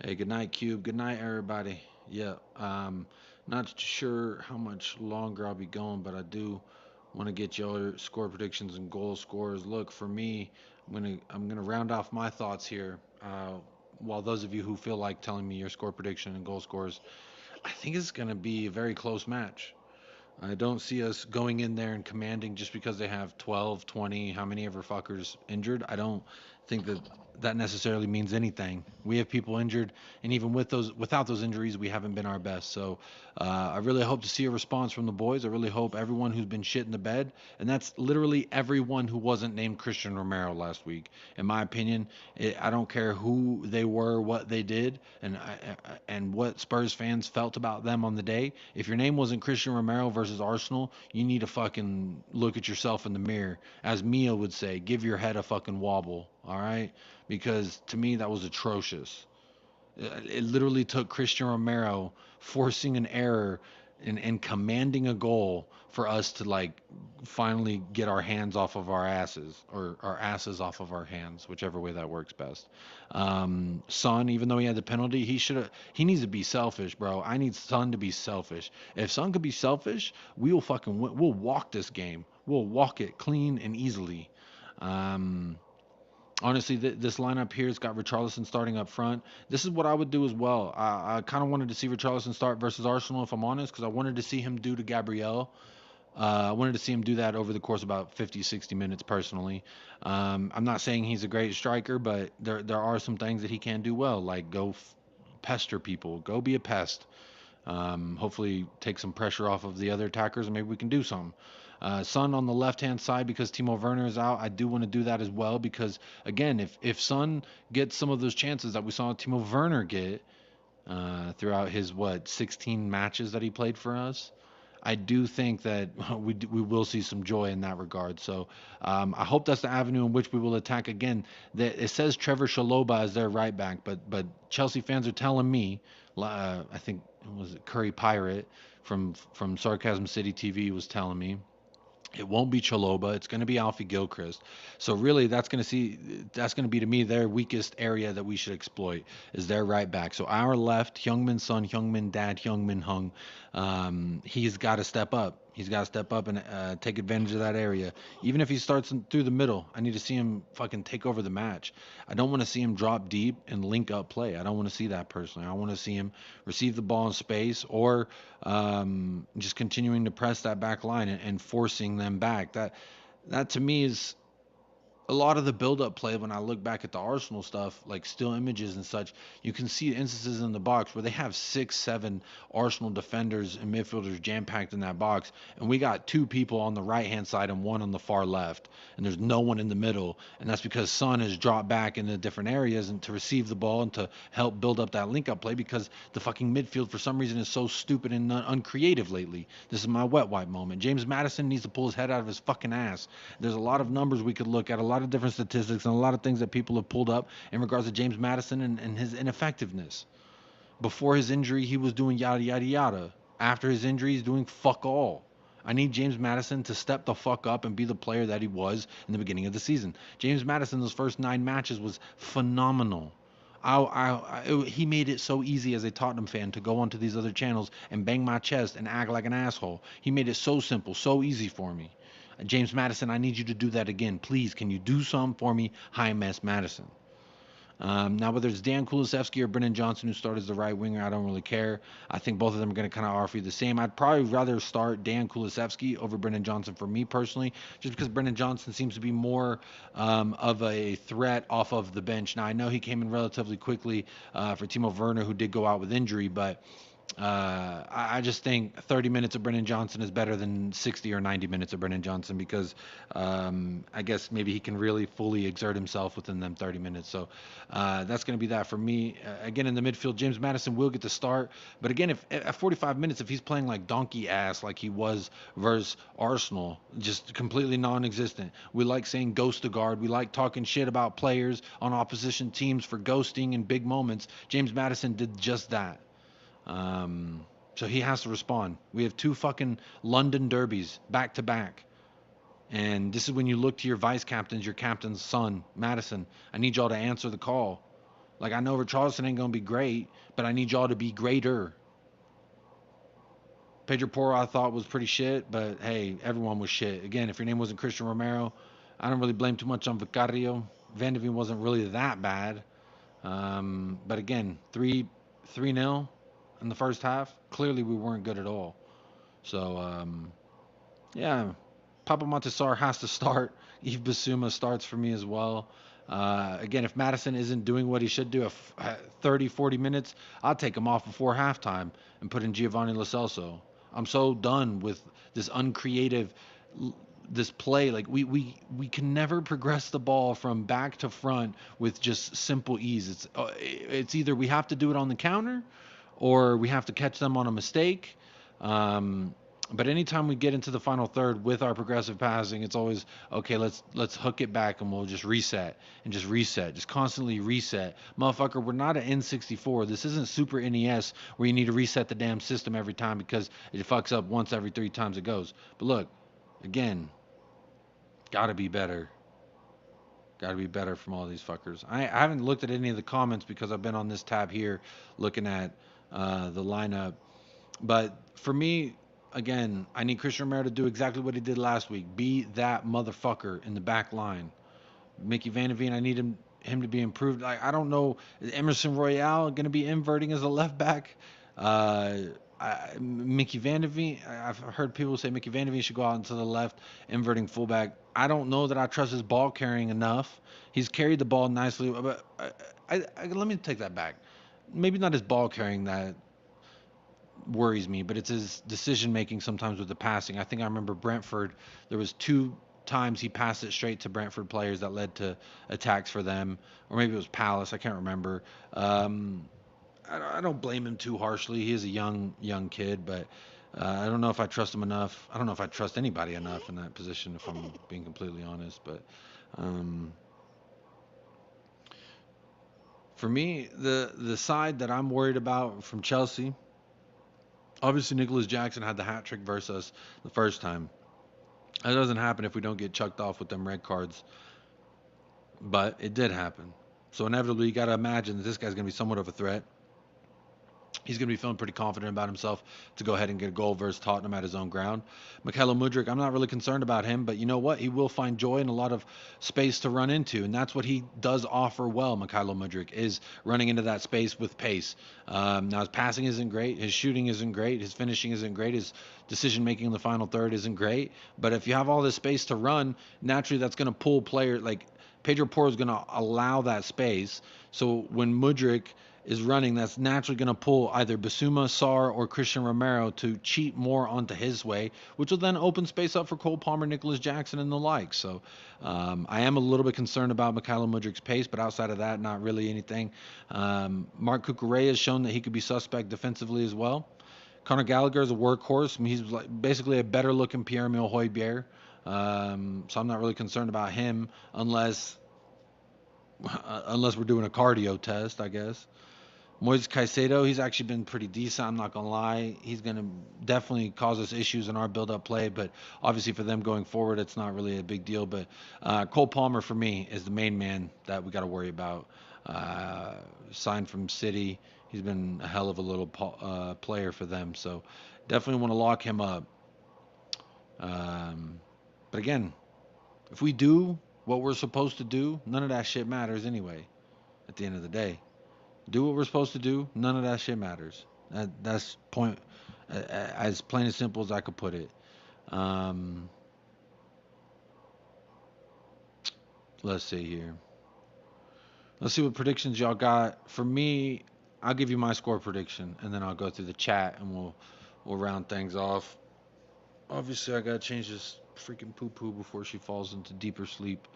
[SPEAKER 1] Hey, good night, Cube. Good night, everybody. Yeah, not sure how much longer I'll be going, but I do want to get your score predictions and goal scorers. Look, for me, I'm gonna round off my thoughts here. While those of you who feel like telling me your score prediction and goal scores, I think it's gonna be a very close match. I don't see us going in there and commanding just because they have 12, 20, how many ever fuckers injured. I don't think that that necessarily means anything. We have people injured, and even without those injuries, we haven't been our best. So I really hope to see a response from the boys. I really hope everyone who's been shit in the bed, and that's literally everyone who wasn't named Christian Romero last week. In my opinion, I don't care who they were, what they did, and what Spurs fans felt about them on the day. If your name wasn't Christian Romero versus Arsenal, you need to fucking look at yourself in the mirror. As Mia would say, give your head a fucking wobble, all right? Because to me, that was atrocious. It literally took Christian Romero forcing an error and commanding a goal for us to like finally get our hands off of our asses or our asses off of our hands, whichever way that works best. Son, even though he had the penalty, he needs to be selfish, bro. I need Son to be selfish. If Son could be selfish, we'll walk this game. We'll walk it clean and easily. Um, Honestly, this lineup here has got Richarlison starting up front. This is what I would do as well. I kind of wanted to see Richarlison start versus Arsenal, if I'm honest, because I wanted to see him do to Gabriel. I wanted to see him do that over the course of about 50, 60 minutes personally. I'm not saying he's a great striker, but there are some things that he can do well, like pester people, go be a pest. Hopefully, take some pressure off of the other attackers, and maybe we can do something. Son on the left hand side because Timo Werner is out. I do want to do that as well because again, if Son gets some of those chances that we saw Timo Werner get throughout his 16 matches that he played for us, I do think that we will see some joy in that regard. So I hope that's the avenue in which we will attack again. It says Trevor Chalobah as their right back, but Chelsea fans are telling me, I think it was Curry Pirate from Sarcasm City TV was telling me it won't be Chaloba. It's going to be Alfie Gilchrist. So really, that's going to be to me their weakest area that we should exploit is their right back. So our left, Hyungmin Son, Hyungmin Dad, Hyungmin Hung, he's got to step up. He's got to step up and take advantage of that area. Even if he starts through the middle, I need to see him fucking take over the match. I don't want to see him drop deep and link up play. I don't want to see that personally. I want to see him receive the ball in space or just continuing to press that back line and forcing them back. That to me is a lot of the build-up play. When I look back at the Arsenal stuff, like still images and such, you can see instances in the box where they have 6, 7 Arsenal defenders and midfielders jam-packed in that box, and we got 2 people on the right-hand side and 1 on the far left, and there's no one in the middle, and that's because Son has dropped back into different areas and to receive the ball and to help build up that link-up play because the fucking midfield for some reason is so stupid and uncreative lately. This is my wet wipe moment. James Maddison needs to pull his head out of his fucking ass. There's a lot of numbers we could look at, a lot of different statistics, and a lot of things that people have pulled up in regards to James Maddison and his ineffectiveness. Before his injury, he was doing yada yada yada. After his injury, he's doing fuck all. I need James Maddison to step the fuck up and be the player that he was in the beginning of the season. James Maddison, those first 9 matches was phenomenal. He made it so easy as a Tottenham fan to go onto these other channels and bang my chest and act like an asshole. He made it so simple, so easy for me. James Maddison, I need you to do that again. Please, can you do something for me? Hi, Mess Madison. Now, whether it's Dan Kulusevski or Brennan Johnson, who started as the right winger, I don't really care. I think both of them are going to kind of offer you the same. I'd probably rather start Dan Kulusevski over Brennan Johnson for me personally, just because Brennan Johnson seems to be more of a threat off of the bench. Now, I know he came in relatively quickly for Timo Werner, who did go out with injury, but I just think 30 minutes of Brennan Johnson is better than 60 or 90 minutes of Brennan Johnson because I guess maybe he can really fully exert himself within them 30 minutes. So that's going to be that for me. Again, in the midfield, James Maddison will get the start. But again, if at 45 minutes, if he's playing like donkey ass like he was versus Arsenal, just completely non-existent. We like saying ghost to guard. We like talking shit about players on opposition teams for ghosting in big moments. James Maddison did just that. So he has to respond. We have 2 fucking London derbies back to back. And this is when you look to your vice captains, your captain's son, Madison. I need y'all to answer the call. Like, I know Richarlison ain't going to be great, but I need y'all to be greater. Pedro Porro I thought was pretty shit, but hey, everyone was shit. Again, if your name wasn't Christian Romero, I don't really blame too much on Vicario. Van de Ven wasn't really that bad. But again, 3-0 in the first half. Clearly, we weren't good at all. So, yeah, Papa Montesar has to start. Yves Bissouma starts for me as well. Again, if Madison isn't doing what he should do, 30, 40 minutes, I'll take him off before halftime and put in Giovanni Lo Celso. I'm so done with this uncreative, this play. Like we can never progress the ball from back to front with just simple ease. It's either we have to do it on the counter, or we have to catch them on a mistake. Um, but anytime we get into the final third with our progressive passing, it's always okay. Let's hook it back and we'll just reset and just reset, just constantly reset. Motherfucker, we're not an N64. This isn't Super NES where you need to reset the damn system every time because it fucks up once every 3 times it goes. But look, again, gotta be better. Gotta be better from all these fuckers. I haven't looked at any of the comments because I've been on this tab here looking at the lineup. But for me, again, I need Christian Romero to do exactly what he did last week. Be that motherfucker in the back line. Mickey Van de Veen, I need him to be improved. I don't know, is Emerson Royale going to be inverting as a left back? Uh, Mickey Van de Veen, I've heard people say Mickey Van de Veen should go out into the left, inverting fullback. I don't know that I trust his ball carrying enough. He's carried the ball nicely, but let me take that back. Maybe not his ball carrying that worries me, but it's his decision making sometimes with the passing. I think I remember Brentford. There was 2 times he passed it straight to Brentford players that led to attacks for them, or maybe it was Palace. I can't remember. I don't blame him too harshly. He is a young kid, but I don't know if I trust him enough. I don't know if I trust anybody enough in that position, if I'm being completely honest. But um, for me, the side that I'm worried about from Chelsea. Obviously, Nicholas Jackson had the hat trick versus us the first time. That doesn't happen if we don't get chucked off with them red cards, but it did happen. So inevitably, you got to imagine that this guy's going to be somewhat of a threat. He's going to be feeling pretty confident about himself to go ahead and get a goal versus Tottenham at his own ground. Mykhailo Mudryk, I'm not really concerned about him, but you know what? He will find joy and a lot of space to run into, and that's what he does offer well. Mykhailo Mudryk is running into that space with pace. Now his passing isn't great, his shooting isn't great, his finishing isn't great, his decision making in the final third isn't great. But if you have all this space to run, naturally that's going to pull players like Pedro Porro is going to allow that space. So when Mudryk is running, that's naturally going to pull either Basuma, Sarr, or Christian Romero to cheat more onto his way, which will then open space up for Cole Palmer, Nicholas Jackson, and the like. So I am a little bit concerned about Mykhailo Mudryk's pace, but outside of that, not really anything. Mark Cucurella has shown that he could be suspect defensively as well. Conor Gallagher is a workhorse. I mean, he's like basically a better-looking Pierre-Emile Højbjerg. So I'm not really concerned about him unless we're doing a cardio test, I guess. Moises Caicedo, he's actually been pretty decent. I'm not gonna lie. He's gonna definitely cause us issues in our build-up play, but obviously for them going forward, it's not really a big deal. But Cole Palmer for me is the main man that we got to worry about. Signed from City, he's been a hell of a little player for them, so definitely want to lock him up. But again, if we do what we're supposed to do, none of that shit matters anyway. At the end of the day. Do what we're supposed to do. None of that shit matters. That's point as plain and simple as I could put it. Let's see here. Let's see what predictions y'all got. For me, I'll give you my score prediction, and then I'll go through the chat, and we'll round things off. Obviously, I gotta change this freaking poo poo before she falls into deeper sleep.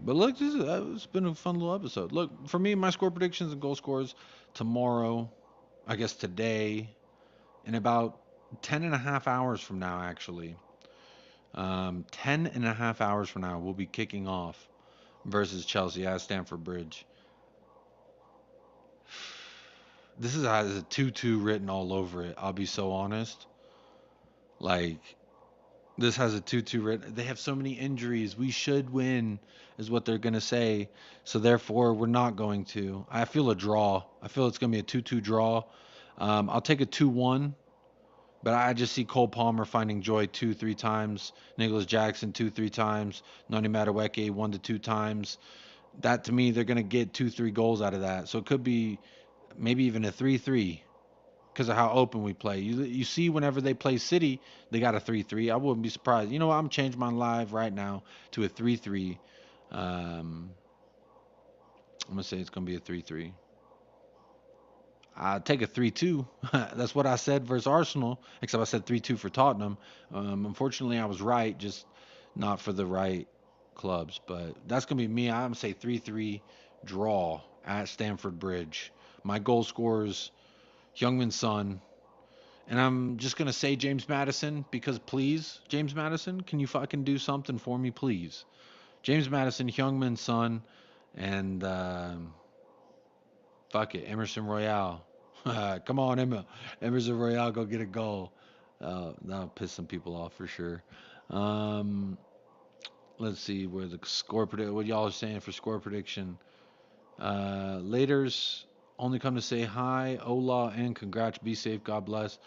[SPEAKER 1] But look, it's been a fun little episode. Look, for me, my score predictions and goal scores tomorrow, I guess today, in about 10 and a half hours from now, actually. 10 and a half hours from now, we'll be kicking off versus Chelsea at Stamford Bridge. This has a 2-2 written all over it. I'll be so honest. Like, this has a 2-2 written. They have so many injuries. We should win, is what they're going to say. So, therefore, we're not going to. I feel a draw. I feel it's going to be a 2-2 draw. I'll take a 2-1. But I just see Cole Palmer finding joy 2-3 times. Nicholas Jackson 2-3 times. Noni Madueke 1-2 times. That, to me, they're going to get 2-3 goals out of that. So, it could be maybe even a 3-3. because of how open we play. You see, whenever they play City, they got a 3-3. I wouldn't be surprised. You know what? I'm changing my live right now to a 3-3. I'm gonna say it's gonna be a 3-3. I'll take a 3-2. That's what I said versus Arsenal, except I said 3-2 for Tottenham. Unfortunately, I was right, just not for the right clubs. But that's going to be me. I'm going to say 3-3 draw at Stamford Bridge. My goal scorers, Heung-min Son. And I'm just going to say James Maddison because please, James Maddison, can you fucking do something for me, please? James Maddison, Heung-min Son, and fuck it, Emerson Royale. Come on, Emerson Royale, go get a goal. That'll piss some people off for sure. Um, let's see where the score predict. What y'all are saying for score prediction. Later's only come to say hi, hola, and congrats. Be safe. God bless.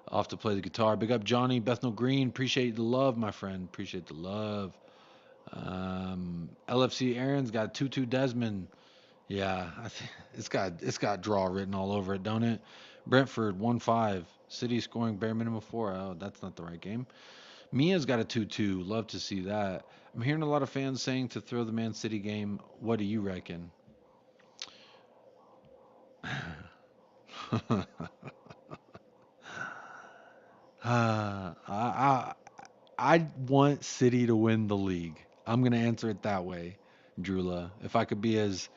[SPEAKER 1] Off to play the guitar. Big up Johnny Bethnal Green. Appreciate the love, my friend. Appreciate the love. LFC Aaron's got 2-2 Desmond. Yeah, it's got draw written all over it, don't it? Brentford 1-5. City scoring bare minimum 4. Oh, that's not the right game. Mia's got a 2-2. Love to see that. I'm hearing a lot of fans saying to throw the Man City game. What do you reckon? I want City to win the league. I'm gonna answer it that way, Drula. If I could be as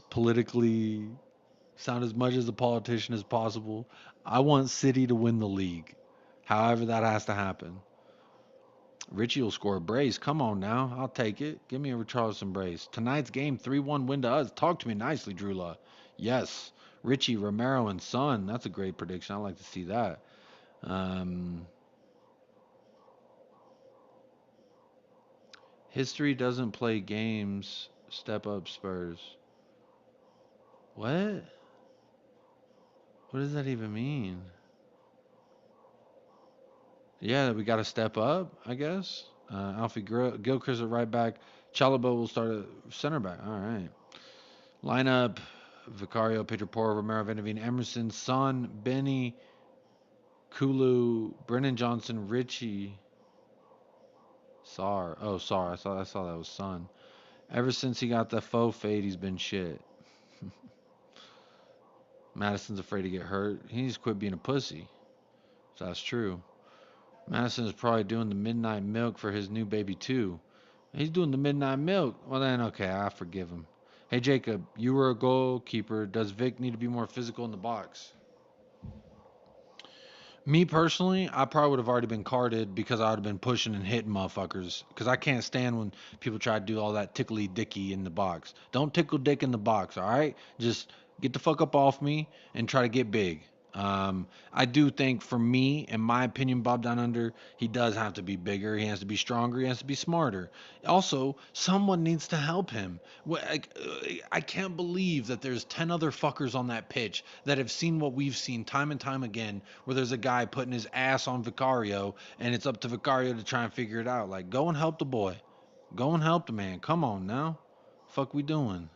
[SPEAKER 1] politically sound as much as a politician as possible, I want City to win the league. However that has to happen. Richie will score a brace. Come on now. I'll take it. Give me a Richarlison brace. Tonight's game, 3-1 win to us. Talk to me nicely, Drula. Yes. Richie, Romero, and Son. That's a great prediction. I like to see that. History doesn't play games. Step up Spurs. What? What does that even mean? Yeah, we got to step up, I guess. Alfie Gilchrist at right back. Chalobah will start at center back. All right. Lineup: Vicario, Pedro Porro, Romero, Venevine, Emerson, Son, Benny, Kulu, Brennan Johnson, Richie, Sar. Oh, Sar. I saw that was Son. Ever since he got the faux fade, he's been shit. Madison's afraid to get hurt. He needs to quit being a pussy. So that's true. Madison is probably doing the midnight milk for his new baby too. He's doing the midnight milk. Well then, okay, I forgive him. Hey Jacob, you were a goalkeeper. Does Vic need to be more physical in the box? Me personally, I probably would have already been carded because I would have been pushing and hitting motherfuckers. Because I can't stand when people try to do all that tickly dicky in the box. Don't tickle dick in the box, all right? Just get the fuck up off me and try to get big. I do think for me, in my opinion, Bob Down Under, he does have to be bigger. He has to be stronger. He has to be smarter. Also, someone needs to help him. I can't believe that there's 10 other fuckers on that pitch that have seen what we've seen time and time again, where there's a guy putting his ass on Vicario, and it's up to Vicario to try and figure it out. Like, go and help the boy. Go and help the man. Come on now. Fuck we doing?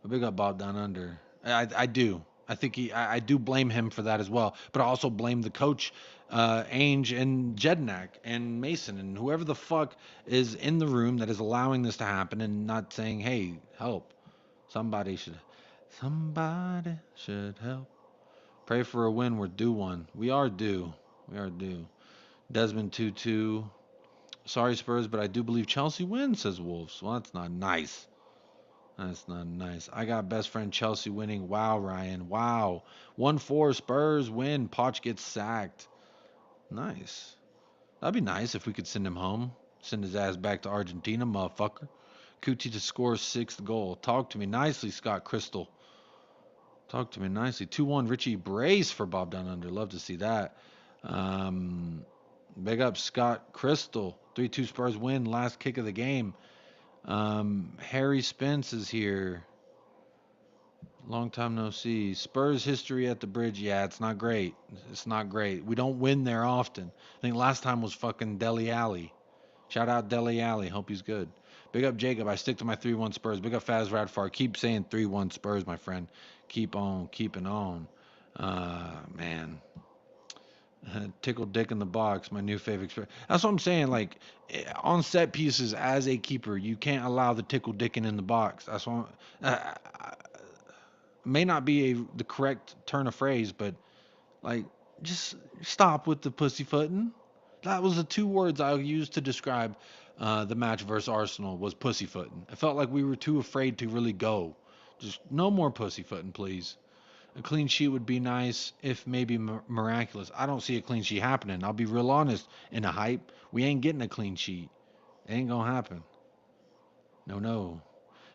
[SPEAKER 1] A big up Bob Down Under. I do. I think I do blame him for that as well. But I also blame the coach, Ainge and Jednak and Mason and whoever the fuck is in the room that is allowing this to happen and not saying, hey, help. Somebody should help. Pray for a win. We're due one. We are due. We are due. Desmond 2-2. Sorry, Spurs, but I do believe Chelsea wins, says Wolves. Well, that's not nice. That's not nice. I got best friend Chelsea winning. Wow, Ryan. Wow. 1-4 Spurs win. Poch gets sacked. Nice. That'd be nice if we could send him home. Send his ass back to Argentina, motherfucker. Kuti to score 6th goal. Talk to me nicely, Scott Crystal. Talk to me nicely. 2-1 Richie Brace for Bob Down Under. Love to see that. Big up Scott Crystal. 3-2 Spurs win. Last kick of the game. Harry Spence is here. Long time no see. Spurs history at the bridge. Yeah, it's not great. It's not great. We don't win there often. I think last time was fucking Dele Alli. Shout out Dele Alli. Hope he's good. Big up Jacob. I stick to my 3-1 Spurs. Big up Faz Radfar. Keep saying 3-1 Spurs, my friend. Keep on keeping on. Man. Tickle dick in the box, my new favorite expression. That's what I'm saying. Like on set pieces, as a keeper, you can't allow the tickle dicking in the box. That's what may not be the correct turn of phrase, but like just stop with the pussyfooting. That was the two words I used to describe the match versus Arsenal was pussyfooting. I felt like we were too afraid to really go. Just no more pussyfooting, please. A clean sheet would be nice if maybe miraculous. I don't see a clean sheet happening. I'll be real honest. In a hype, we ain't getting a clean sheet. It ain't gonna happen. No, no.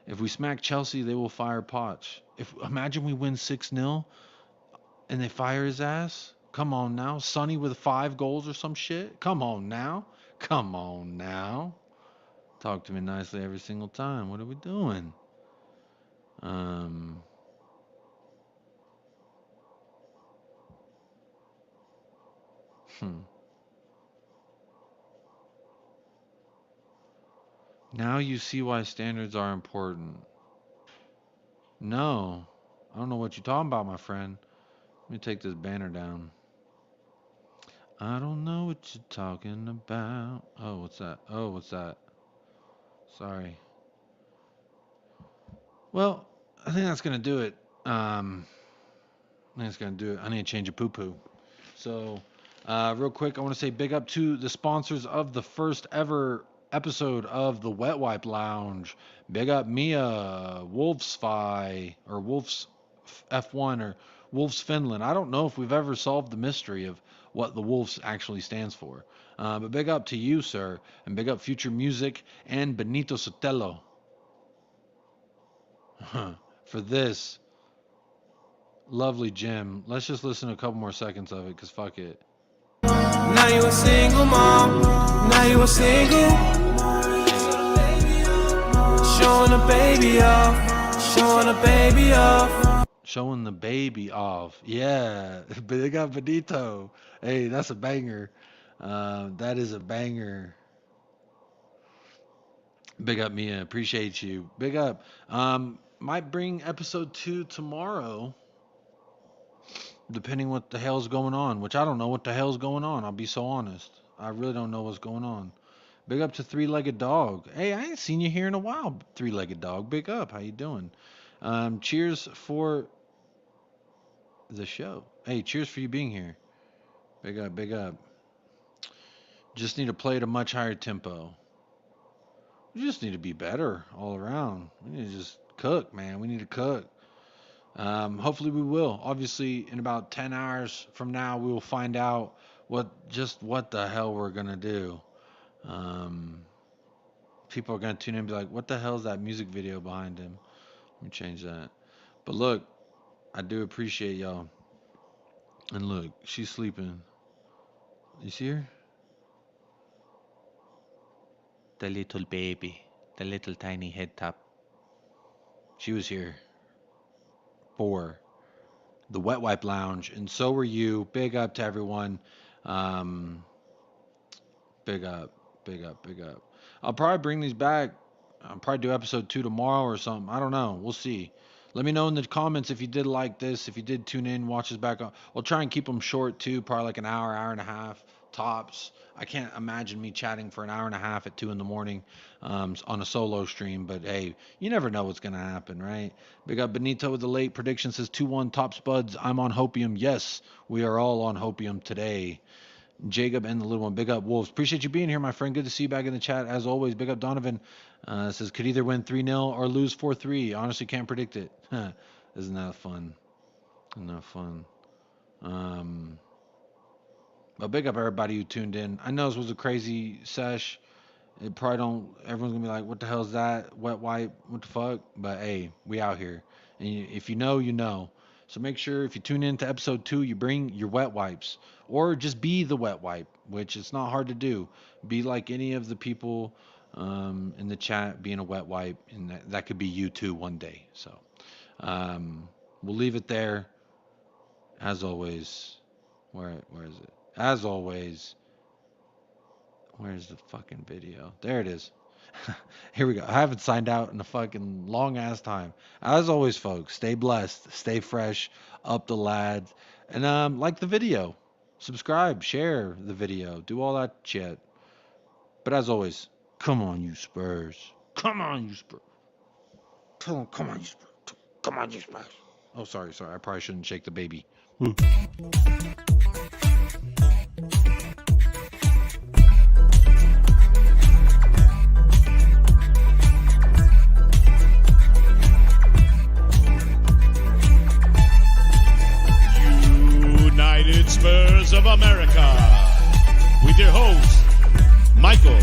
[SPEAKER 1] If we smack Chelsea, they will fire Poch. If imagine we win 6-0 and they fire his ass. Come on now, Sonny with 5 goals or some shit. Come on now, come on now. Talk to me nicely every single time. What are we doing? Um. Hmm. Now you see why standards are important. No, I don't know what you're talking about, my friend. Let me take this banner down. I don't know what you're talking about. Oh, what's that? Oh, what's that? Sorry. Well, I think that's gonna do it. I think that's gonna do it. I need to change a poo poo. So, real quick, I want to say big up to the sponsors of the first ever episode of the Wet Wipe Lounge. Big up Mia, Wolfsfi, or Wolfs F1, or Wolves Finland. I don't know if we've ever solved the mystery of what the Wolves actually stands for. But big up to you, sir, and big up Future Music and Benito Sotelo for this lovely gem. Let's just listen to a couple more seconds of it, because fuck it.
[SPEAKER 2] Now you a single mom. Now you a single. Showing the baby off. Showing the baby off.
[SPEAKER 1] Showing the baby off. Yeah, but they got Benito. Hey, that's a banger. That is a banger. Big up, Mia. Appreciate you. Big up. Might bring episode 2 tomorrow, depending what the hell's going on, which I don't know what the hell's going on. I'll be so honest. I really don't know what's going on. Big up to Three-Legged Dog. Hey, I ain't seen you here in a while, Three-Legged Dog. Big up. How you doing? Cheers for the show. Hey, cheers for you being here. Big up, big up. Just need to play at a much higher tempo. We just need to be better all around. We need to just cook, man. We need to cook. Hopefully we will. Obviously, in about 10 hours from now, we will find out what the hell we're gonna do. Um, People are gonna tune in and be like, "What the hell is that music video behind him?" Let me change that. But look, I do appreciate y'all. And look, she's sleeping. You see her? The little baby, the little tiny head top. She was here for the Wet Wipe Lounge, and so were you. Big up to everyone. Um, big up, big up, big up. I'll probably bring these back. I'll probably do episode 2 tomorrow or something. I don't know. We'll see. Let me know in the comments if you did like this, if you did tune in, watch us back. We'll try and keep them short too, probably like an hour, hour and a half tops. I can't imagine me chatting for an hour and a half at 2 in the morning on a solo stream, but hey, you never know what's going to happen, right? Big up Benito with the late prediction says 2-1 top spuds. I'm on hopium. Yes, we are all on hopium today. Jacob and the little one. Big up Wolves. Appreciate you being here, my friend. Good to see you back in the chat as always. Big up Donovan. Says could either win 3-0 or lose 4-3. Honestly, can't predict it. Isn't that fun? Isn't that fun? But big up everybody who tuned in. I know this was a crazy sesh. It probably don't. Everyone's gonna be like, "What the hell is that? Wet wipe? What the fuck?" But hey, we out here, and if you know, you know. So make sure if you tune in to episode 2, you bring your wet wipes, or just be the wet wipe, which it's not hard to do. Be like any of the people in the chat, being a wet wipe, and that could be you too one day. So we'll leave it there. As always, where is it? As always, where's the fucking video? There it is. Here we go. I haven't signed out in a fucking long ass time. As always, folks, stay blessed, stay fresh, up the lads, and like the video, subscribe, share the video, do all that shit. But as always, come on, you Spurs. Come on, you Spurs. Come on, you Spurs. Come on, you Spurs. Oh, sorry. I probably shouldn't shake the baby.
[SPEAKER 3] United Spurs of America, with your hosts, Michael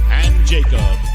[SPEAKER 3] and Jacob.